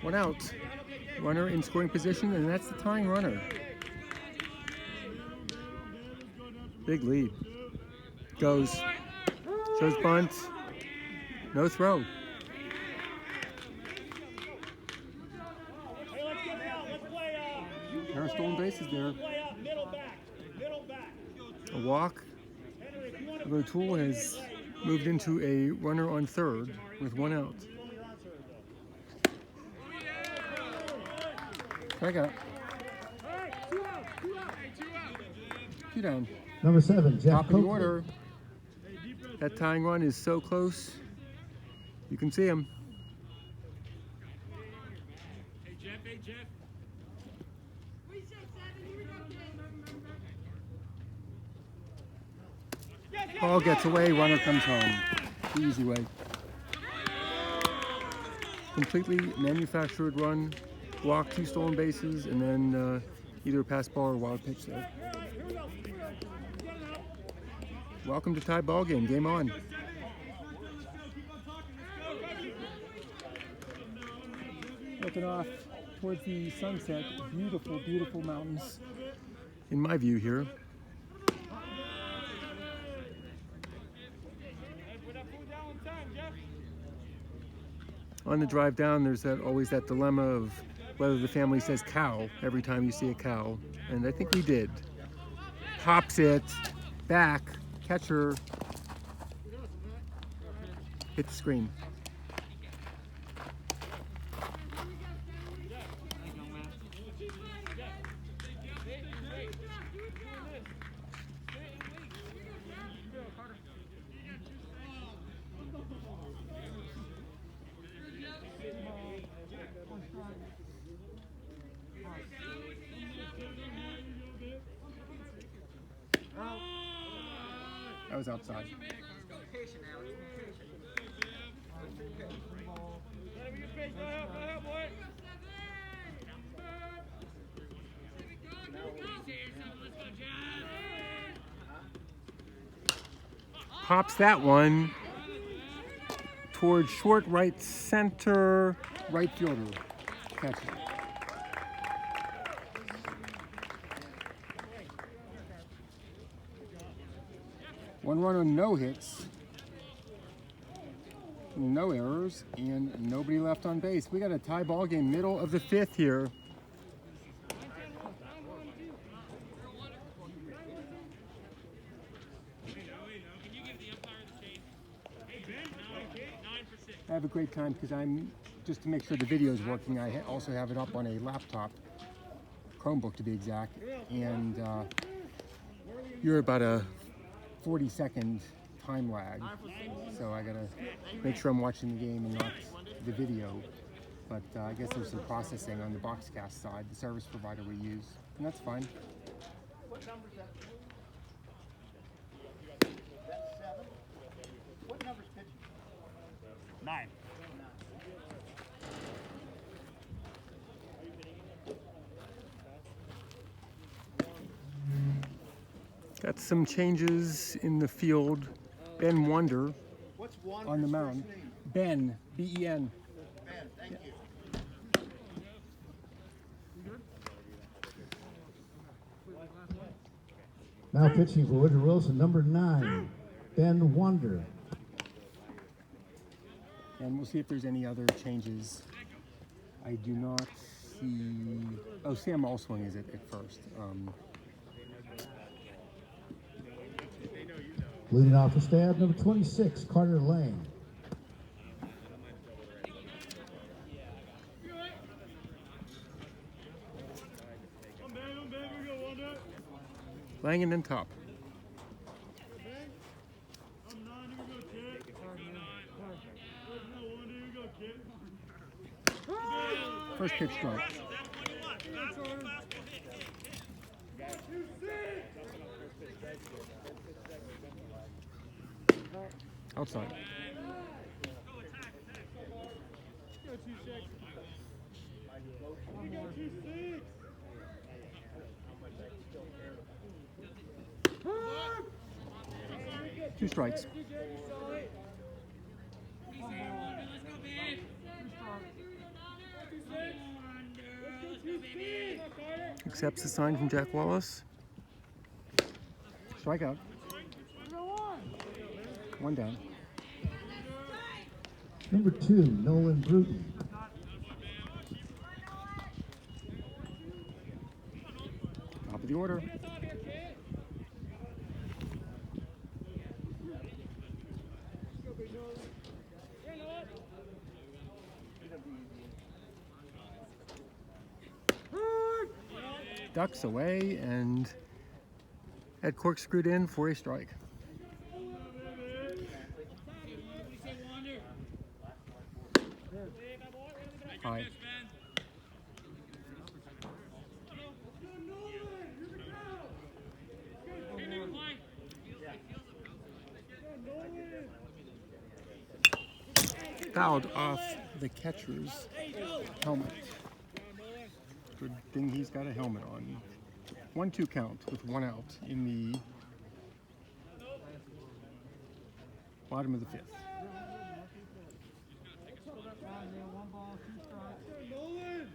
One out. Runner in scoring position, and that's the tying runner. Big lead. Goes. Shows bunt. No throw.
Hey, let's get out. Let's play
There are stolen bases there.
play up. Middle back. Middle back.
A walk.
Henry, if you want to
O'Toole has moved into a runner on third with one out. Strikeout. Two down.
Number 7, Jeff
Top of the
Coakley.
order. That tying run is so close. You can see him.
Hey, Jeff.
We said 7, you were okay.
Ball gets away, runner comes home. The easy way. Completely manufactured run, walk, 2 stolen bases, and then either a pass ball or wild pitch there. Welcome to tie ball game. Game on. Looking off towards the sunset. Beautiful, beautiful mountains. In my view here. On the drive down, there's always that dilemma of whether the family says cow every time you see a cow, and I think we did. Pops it, back, catcher, hit the screen. That was outside. Pops that one towards short right center, right fielder. Catch it. One runner, no hits, no errors, and nobody left on base. We got a tie ball game, middle of the 5th here. I have a great time because just to make sure the video is working, I also have it up on a laptop, Chromebook to be exact, and you're about a 40-second time lag, so I gotta make sure I'm watching the game and not the video. But I guess there's some processing on the Boxcast side, the service provider we use, and that's fine.
What number's that? That's 7? What number's pitching?
9.
Got some changes in the field. Ben Wonder
What's one
on the mound. Ben, B-E-N.
Ben, thank you.
Now pitching for Woodrow Wilson, number 9, Ben Wonder.
And we'll see if there's any other changes. I do not see. Oh, Sam Allswing is at first.
Leading off the stab, number 26, Carter Lane.
Langen and top.
I'm 9, here we go, kid. There's no one, here we go, kid.
First pitch strike.
That's what you want. Fastball, fastball, hit.
Outside.
Go 2-6. We go 2-6.
Two strikes.
Let's go, babe. Let's go, baby.
Accepts the sign from Jack Wallace. Strikeout. One down.
Number 2, Nolan Bruton.
Top of the order. Ducks away and Ed corkscrewed in for a strike. High. Fouled off the catcher's helmet. Good thing he's got a helmet on. 1-2 count with one out in the bottom of the fifth.
One ball, 2 strikes. Nolan!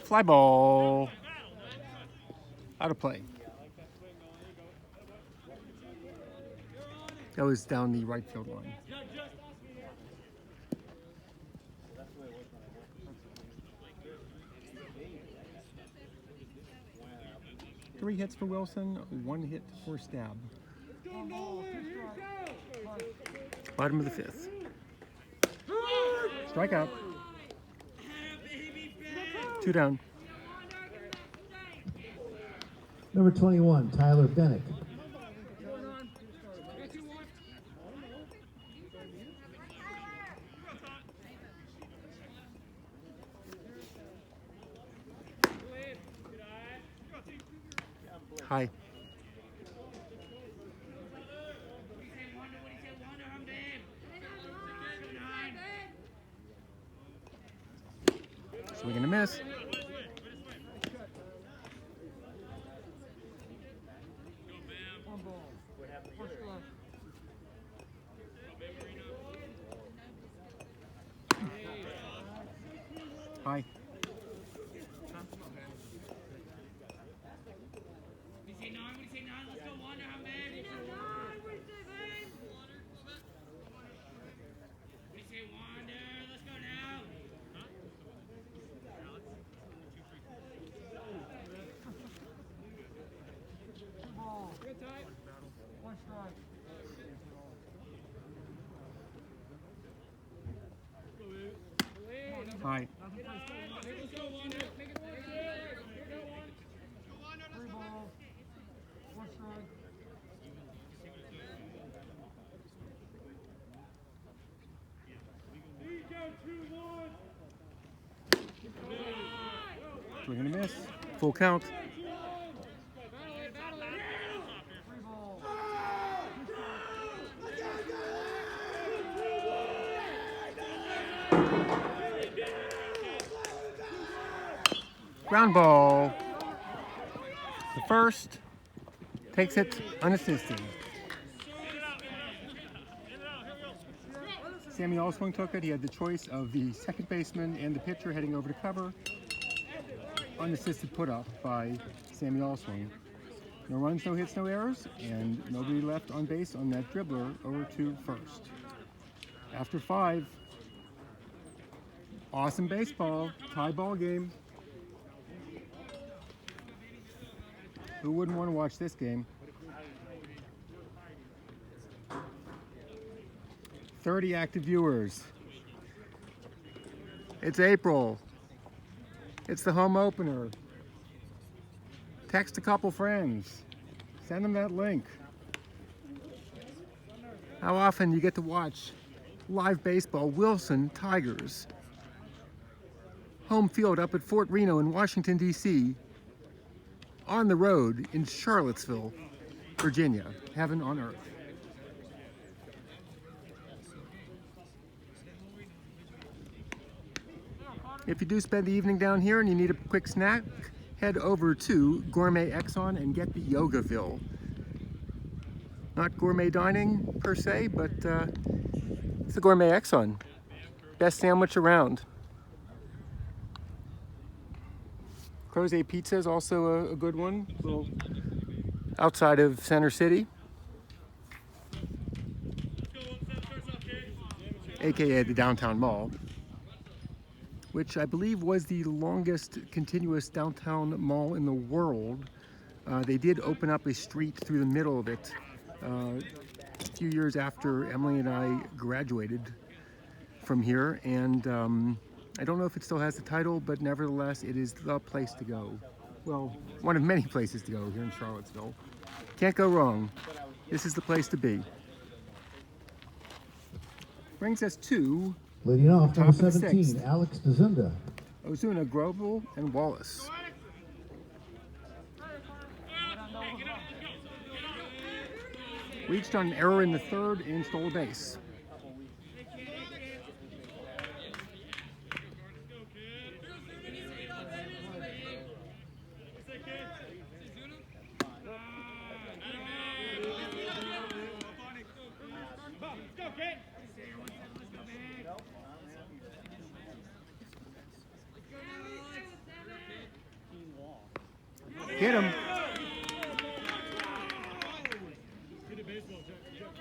Fly ball. Out of play. That was down the right field line. 3 hits for Wilson, 1 hit for Stab. Bottom of the fifth. Strikeout. 2 down.
Number 21, Tyler Bennett.
High. Swing and a miss.
One ball. First strike.
High.
One strike.
High.
3 balls. 1 strike.
Swing and a miss. Full count.
3 balls.
Ground ball. The first takes it unassisted. Sammy Allswing took it. He had the choice of the second baseman and the pitcher heading over to cover. Unassisted put up by Sammy Allswing. No runs, no hits, no errors, and nobody left on base on that dribbler over to first. After 5, awesome baseball, tie ball game. Who wouldn't want to watch this game? 30 active viewers. It's April. It's the home opener. Text a couple friends. Send them that link. How often do you get to watch live baseball? Wilson Tigers. Home field up at Fort Reno in Washington, D.C. On the road in Charlottesville, Virginia. Heaven on earth. If you do spend the evening down here and you need a quick snack, head over to Gourmet Exxon and get the Yogaville. Not gourmet dining per se, but it's the Gourmet Exxon. Best sandwich around. Crozet Pizza is also a good one, a little outside of Center City, aka the downtown mall, which I believe was the longest continuous downtown mall in the world. They did open up a street through the middle of it a few years after Emily and I graduated from here, and I don't know if it still has the title, but nevertheless, it is the place to go. Well, one of many places to go here in Charlottesville. Can't go wrong. This is the place to be. Brings us to
Leading off,
top
number
of the
17,
sixth.
Alex DeZunda.
Ozuna, Grobel, and Wallace. Reached on an error in the third and stole a base. Get him.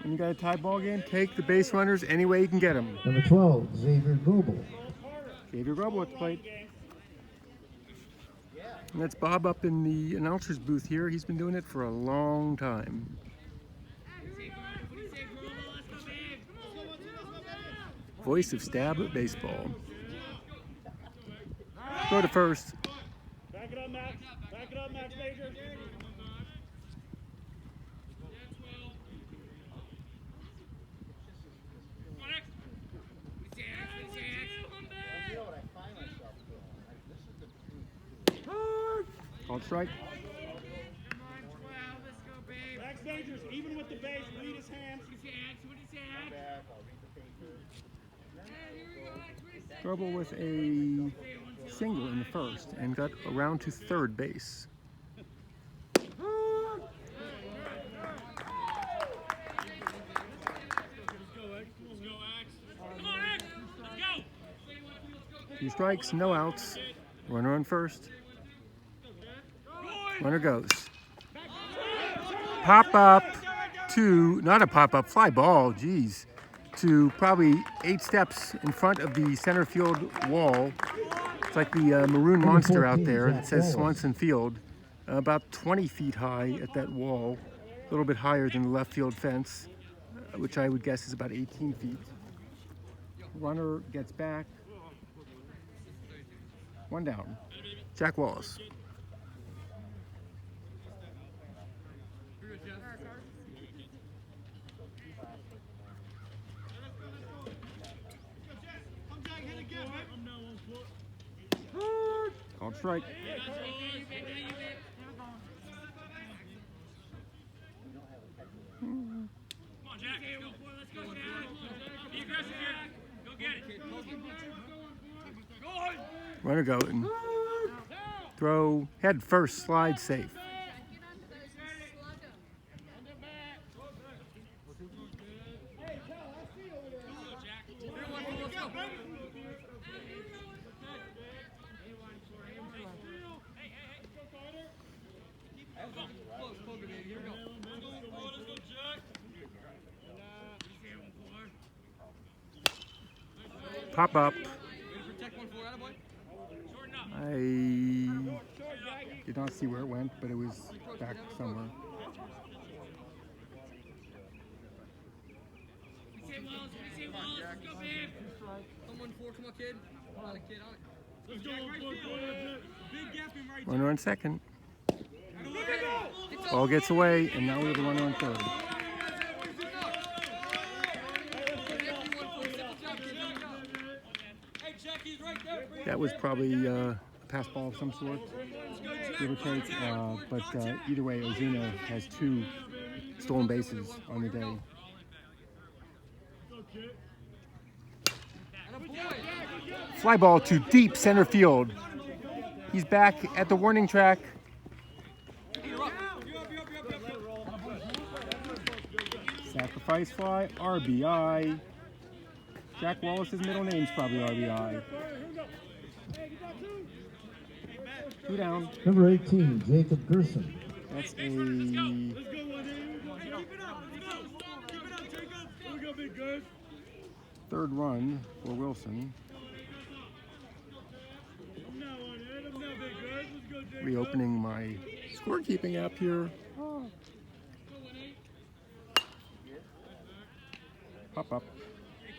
When you got a tie ball game, take the base runners any way you can get them.
Number 12, Xavier Grobel.
Xavier Grobel at the plate. And that's Bob up in the announcer's booth here. He's been doing it for a long time. Voice of Stab Baseball. Throw to first.
Back it up, Max. Back it up, Max Major.
Called strike.
Max Majors, even with the base, lead his hands.
Grobel with a single in the first and got around to third base. Two strikes, no outs. Runner on first. Runner goes. Pop up to, not a pop up, fly ball, geez, to probably 8 steps in front of the center field wall. It's like the maroon monster out there that says Swanson Field. About 20 feet high at that wall, a little bit higher than the left field fence, which I would guess is about 18 feet. Runner gets back. One down. Jack Wallace. Called strike.
Come on, Jack. Let's go, Jack. Be aggressive here. Go get it. Go on.
Runner going. Throw head first, slide safe. Pop up. I did not see where it went, but it was back somewhere.
Let's go, babe.
Come on, kid. Come on, kid on it.
Let's go on, boy.
Big gap in right.
Runner on second. Ball gets away, and now we have a runner on third. That was probably a pass ball of some sort, give or take. But either way, Ozuna has 2 stolen bases on the day. Fly ball to deep center field. He's back at the warning track. Sacrifice fly, RBI. Jack Wallace's middle name's probably RBI. 2 down.
Number 18, Jacob Gerson.
That's a
Keep it up. Keep it up, Jacob. Here we go, big guys.
3rd run for Wilson.
I'm now on it. I'm now, big guys. Let's go, Jacob.
Reopening my scorekeeping app here. Pop up.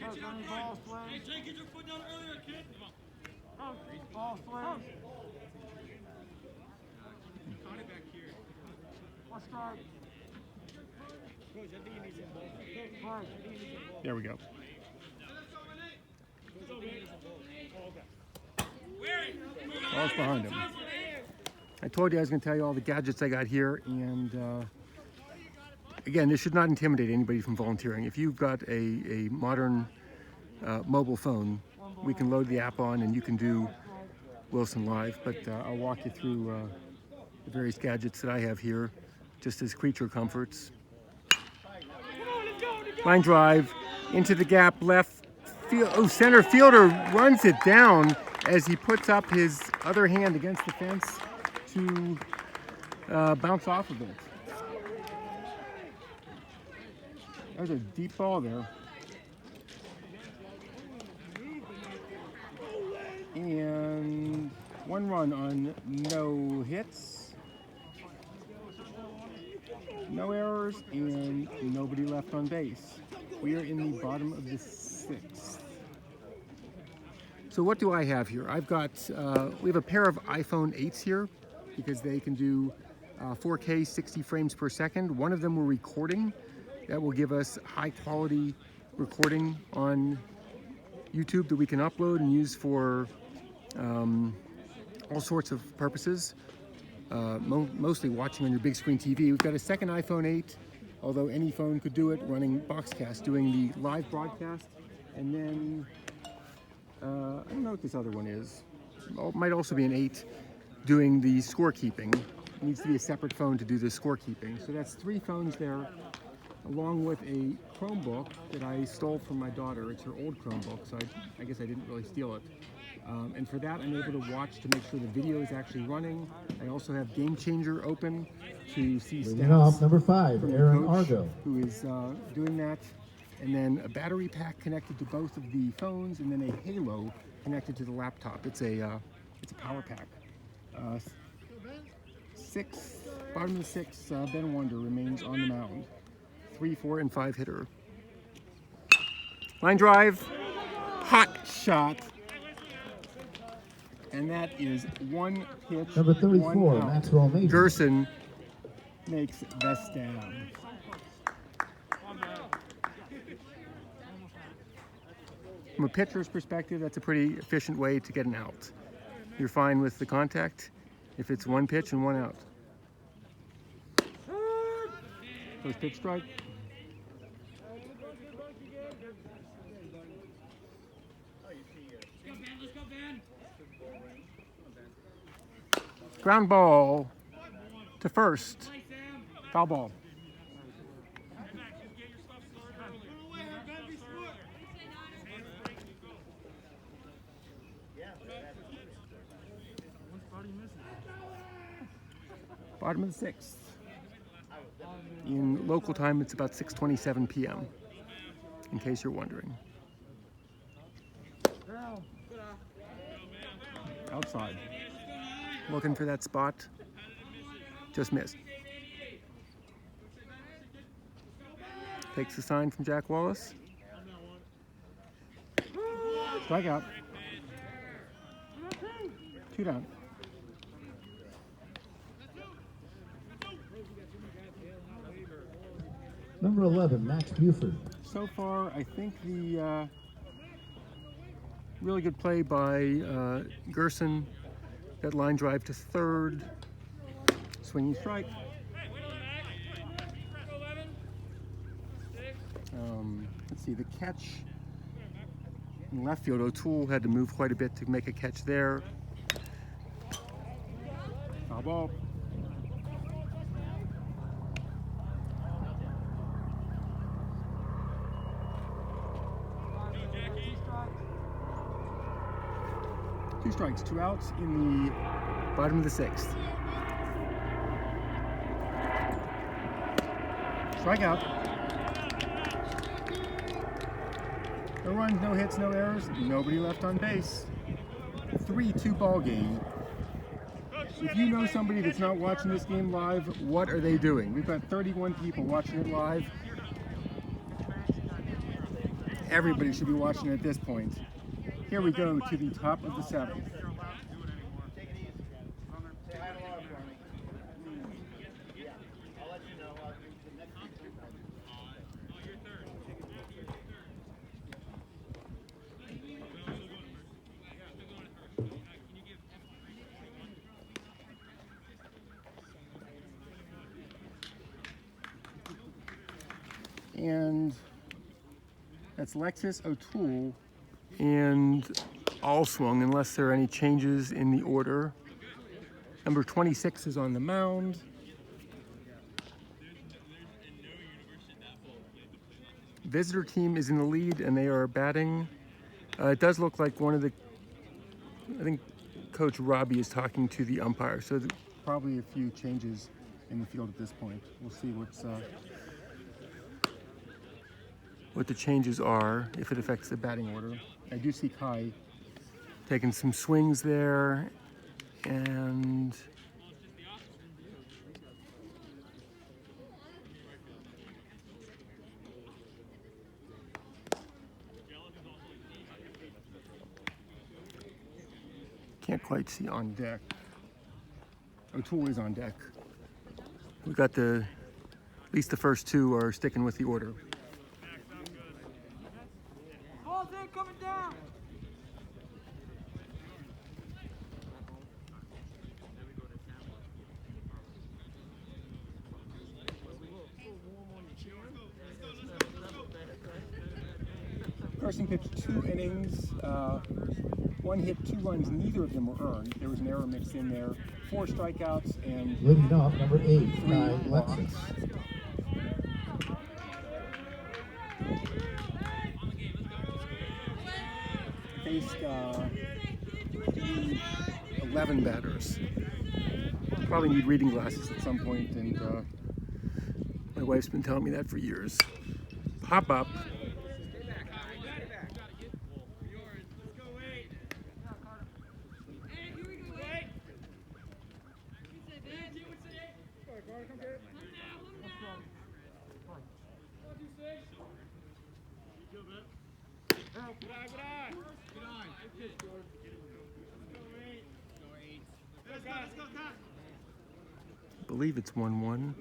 Coach, any ball swings?
Hey, Jake, get your foot down earlier, kid.
Ball swings?
Caught it back here.
Let's start.
Coach, I think he needs some ball.
Play.
There we go. Ball's behind him. I told you I was going to tell you all the gadgets I got here, and again, this should not intimidate anybody from volunteering. If you've got a modern mobile phone, we can load the app on and you can do Wilson Live, but I'll walk you through the various gadgets that I have here, just as creature comforts. Line drive into the gap, left field. Oh, center fielder runs it down as he puts up his other hand against the fence to bounce off of it. There's a deep ball there. And 1 run on no hits, no errors, and nobody left on base. We are in the bottom of the 6th. So what do I have here? I've got, we have a pair of iPhone 8s here because they can do 4K 60 frames per second. One of them we're recording. That will give us high quality recording on YouTube that we can upload and use for all sorts of purposes, mostly watching on your big screen TV. We've got a second iPhone 8, although any phone could do it, running Boxcast, doing the live broadcast. And then, I don't know what this other one is. It might also be an 8, doing the scorekeeping. It needs to be a separate phone to do the scorekeeping. So that's 3 phones there, along with a Chromebook that I stole from my daughter. It's her old Chromebook, so I guess I didn't really steal it. And for that, I'm able to watch to make sure the video is actually running. I also have Game Changer open to see
Leading off,
stats
number 5,
from the
Aaron
coach
Argo.
who is doing that. And then a battery pack connected to both of the phones, and then a Halo connected to the laptop. It's a power pack. 6, bottom of the 6th, Ben Wonder remains on the mound. 3, 4, and 5 hitter. Line drive, hot shot. And that is 1 pitch,
Number
1
34,
out.
Maxwell Major.
Gerson makes the stab. From a pitcher's perspective, that's a pretty efficient way to get an out. You're fine with the contact if it's 1 pitch and 1 out. First pitch strike.
Let's go, Ben.
Ground ball to first. Foul ball. Bottom of the 6th. In local time, it's about 6:27 p.m. in case you're wondering. Outside. Looking for that spot. Just missed. Takes the sign from Jack Wallace. Strikeout. 2 down.
Number 11, Max Buford.
So far, I think the really good play by Gerson. That line drive to third. Swinging strike. Let's see, the catch in left field. O'Toole had to move quite a bit to make a catch there. Foul ball. Two strikes, 2 outs in the bottom of the 6th. Strikeout. No runs, no hits, no errors, nobody left on base. 3-2 ball game. If you know somebody that's not watching this game live, what are they doing? We've got 31 people watching it live. Everybody should be watching it at this point. Here we go to the top of the 7th. And that's Lexus, O'Toole, and Allswung, unless there are any changes in the order. Number 26 is on the mound. Visitor team is in the lead, and they are batting. It does look like one of the, I think Coach Robbie is talking to the umpire, so probably a few changes in the field at this point. We'll see what the changes are, if it affects the batting order. I do see Kai taking some swings there, and can't quite see on deck. O'Toole is on deck. We got at least the first 2 are sticking with the order.
Ball's in, coming down.
Carson pitched 2 innings, 1 hit, 2 runs, neither of them were earned. There was an error mixed in there. 4 strikeouts and
Leading off, number 8,
3
Kai
walks.
Lexus.
Faced 11 batters. Probably need reading glasses at some point, and my wife's been telling me that for years. Pop up. I believe it's 1-1.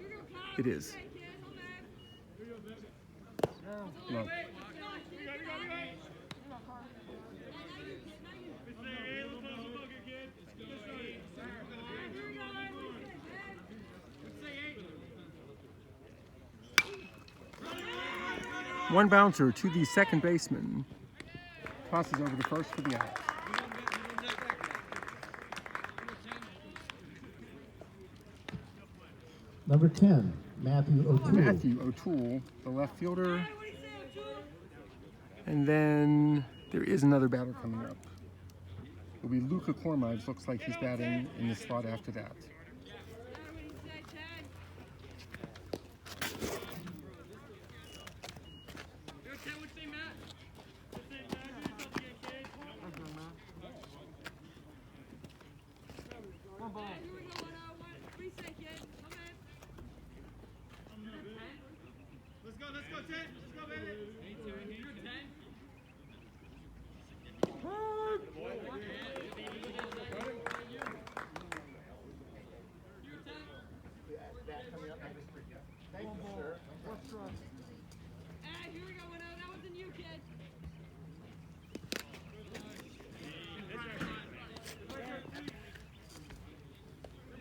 It is. No. One bouncer to the second baseman. Tosses over the first for the out.
Number 10, Matthew O'Toole.
Matthew O'Toole, the left fielder. And then there is another batter coming up. It'll be Luca Cormides. Looks like he's batting in the spot after that.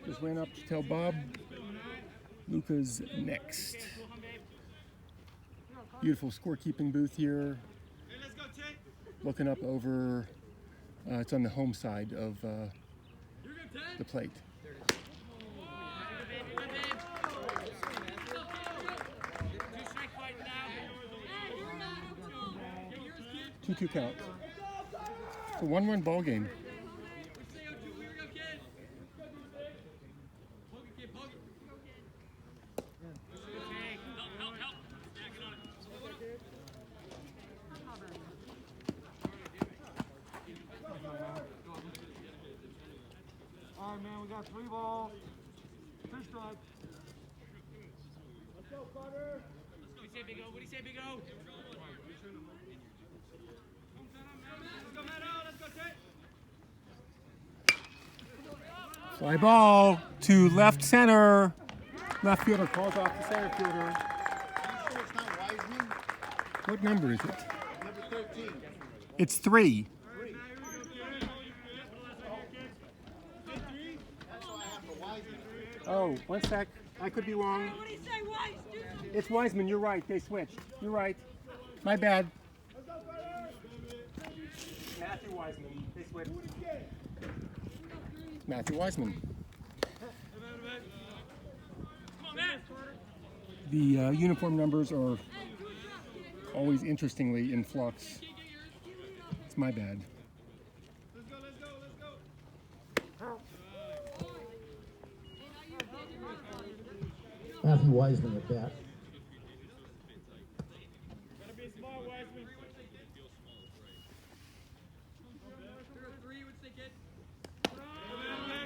Just ran up to tell Bob Luca's next. Beautiful scorekeeping booth here. Looking up over, it's on the home side of the plate. 2-2 count. It's a 1-run ball game.
All right, man, we got 3 balls, 2 strikes. Let's go, Carter.
What do you say, Big O? What do you say, Big O?
Fly ball to left center. Left fielder calls off the center fielder.
Sure it's not Wiseman?
What number is it?
Number 13.
It's 3.
That's what I have for Wiseman.
Oh, 1 sec. I could be wrong.
What do you say, Weiss?
It's Wiseman. You're right. They switched. You're right. My bad. Matthew Wiseman. They switched. Matthew Wiseman. The uniform numbers are always interestingly in flux. It's my bad.
Let's go.
Matthew Wiseman at bat.
Gotta be smart, Wiseman.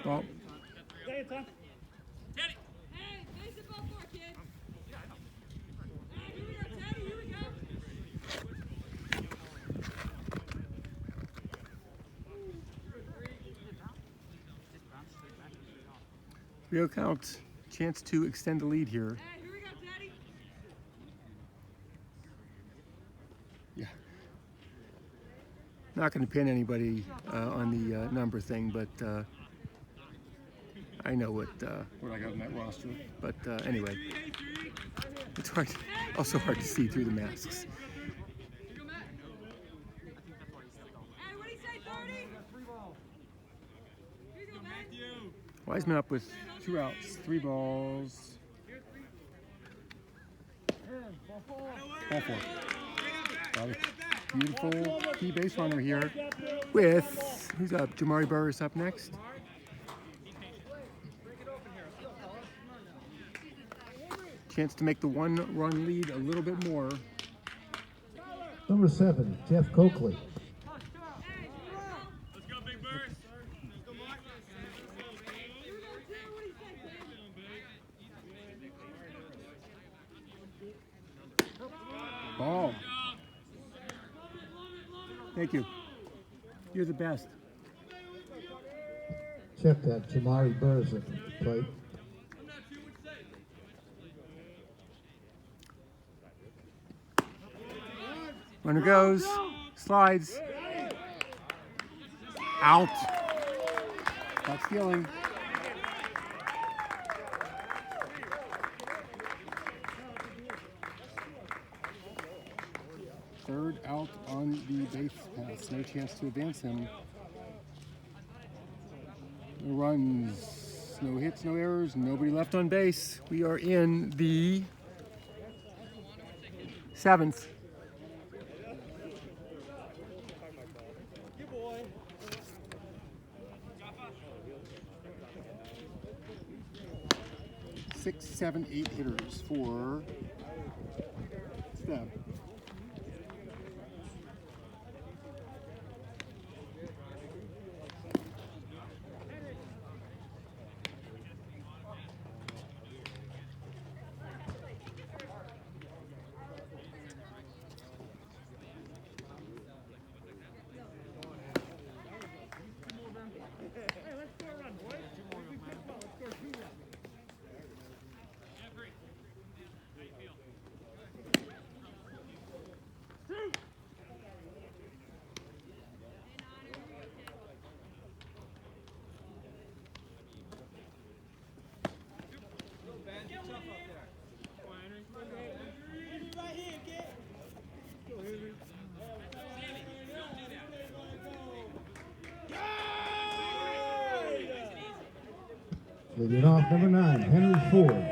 Well,
Teddy!
Hey, face the ball for, kid. Hey, here we go, Teddy. Here we go.
real count. Chance to extend the lead here.
Hey, here we go, Teddy.
Yeah. Not going to pin anybody on the number thing, but I know what I got in that roster. But anyway, it's hard, also hard to see through the masks.
Hey, what do you say, 30? Here you go, man.
Wiseman up with 2 outs, 3 balls. Ball 4. Got a beautiful key base runner here with, who's up? Jamari Burris up next. Chance to make the 1-run lead a little bit more.
Number 7, Jeff Coakley.
Let's go, Big Bird.
Here we go, Teddy. What do you say, kid?
Ball. Thank you. You're the best.
Check that, Jamari Burrs at the plate.
Runner goes, slides. Out. Not stealing. Third out on the base pass. No chance to advance him. No runs, no hits, no errors, nobody left on base. We are in the 7th. Six, 7, 8 hitters for Step.
Leading off, number 9, Henry Ford.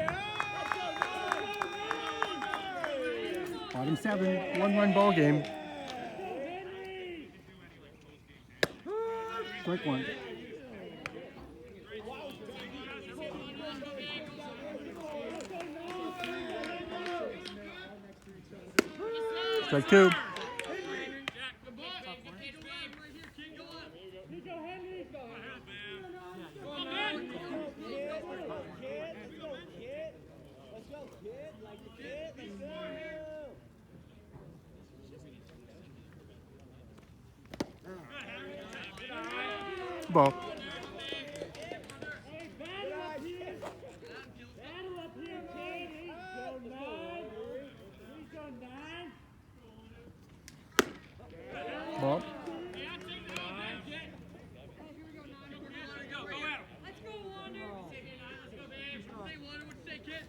Bottom 7, 1-1 ball game. Strike 1. Strike 2. Ball. Ball.
Let's go, Wander. Let's go, babe. Say, Wander, what you say, kid?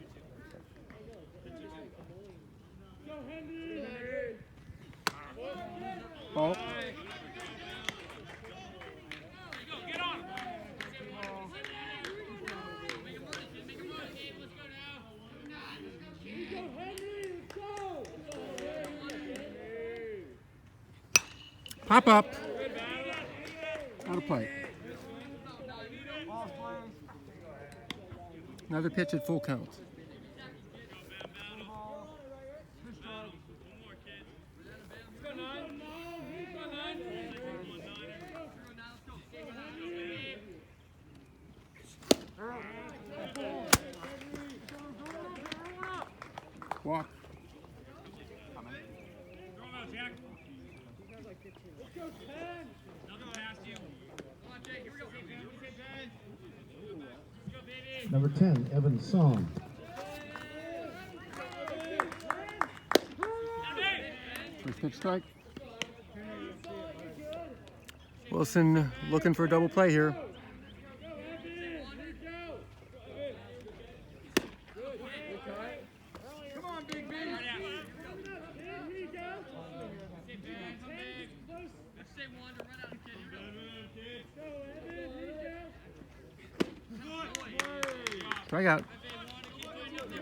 Go, Henry.
Ball.
Get on him.
Pop up. Out of play. Another pitch at full count. Walk.
Throw him out, Jack. They'll go past you. Come on, Jake. Here we go. Let's go, baby.
Number 10, Evan Song.
First pitch strike. Wilson looking for a double play here.
Come on, Big B.
Let's say, Wander, run out, kid.
Strike out.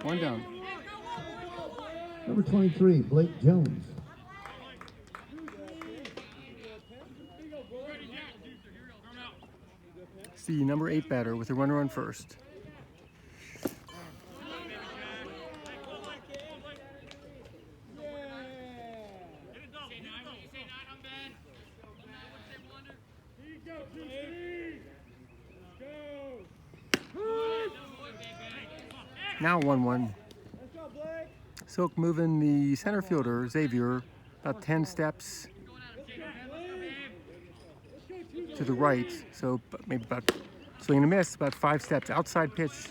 One down.
Number 23, Blake Jones.
See number 8 batter with a runner on first. Now 1-1. Silk moving the center fielder, Xavier, about 10 steps to the right. So maybe about swing and a miss, about 5 steps. Outside pitch,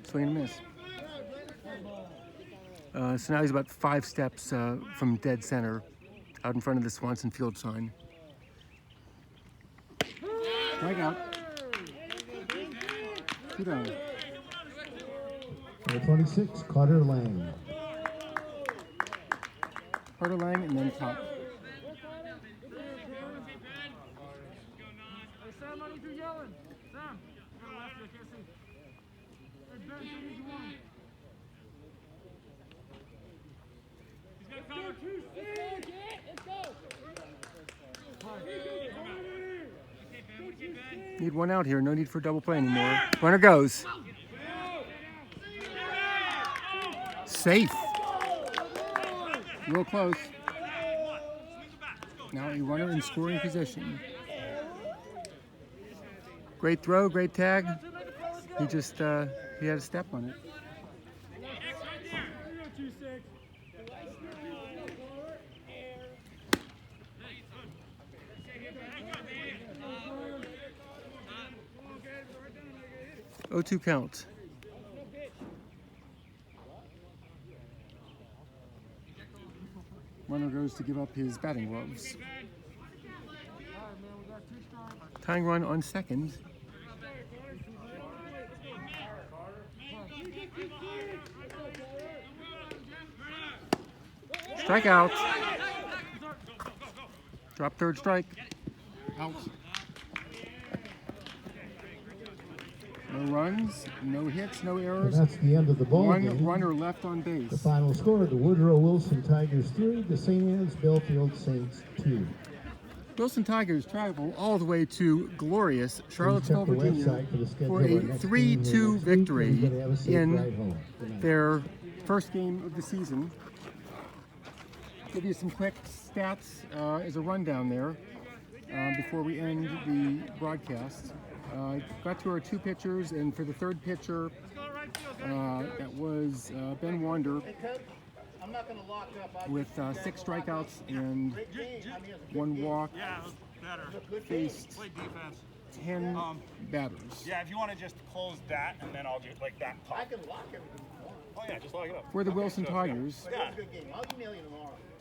swing and a miss. So now he's about 5 steps from dead center, out in front of the Swanson Field sign. Strikeout. 2 down.
Number 26, Carter Lang.
Carter Lang and then top.
Sam, I need you yelling. Sam, go left, I can't see. Hey, Ben, who needs one?
He's got cover.
Need one out here. No need for double play anymore. Runner goes. Safe. Real close. Now a runner in scoring position. Great throw, great tag. He just he had a step on it. 0-2 count. Runner goes to give up his batting gloves. Tying run on second. Strikeout. Drop third strike. Out. No runs, no hits, no
And
errors.
that's the end of the ball
One
game.
runner left on base.
The final score, the Woodrow Wilson Tigers 3, the St. Anne's Belfield Saints 2.
Wilson Tigers travel all the way to glorious Charlottesville,
Please check the
Virginia
website for the schedule
for
of our
a
next game
3-2
here next week.
victory
Everybody have a safe
in
ride home. Good night.
their first game of the season. Give you some quick stats as a rundown there before we end the broadcast. Got to our 2 pitchers, and for the 3rd pitcher, that was Ben Wander with 6 strikeouts and 1 walk,
Yeah, it was better.
faced
Play defense.
10 batters.
Yeah, if you want to just close that, and then I'll do like that top. I can lock everything. Oh yeah, just lock it up.
For the Wilson Tigers,
Yeah.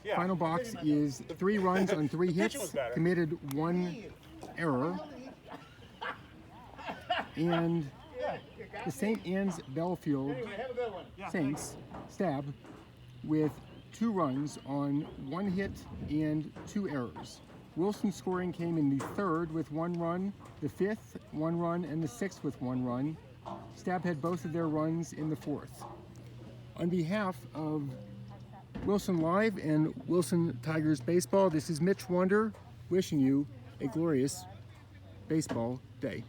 Yeah.
final box is 3 runs on 3
pitching was
hits,
better.
committed 1 error, and the St. Anne's Belfield Saints stab with 2 runs on 1 hit and 2 errors. Wilson's scoring came in the 3rd with 1 run, the 5th 1 run, and the 6th with 1 run. Stab had both of their runs in the 4th. On behalf of Wilson Live and Wilson Tigers Baseball, this is Mitch Wander wishing you a glorious baseball day.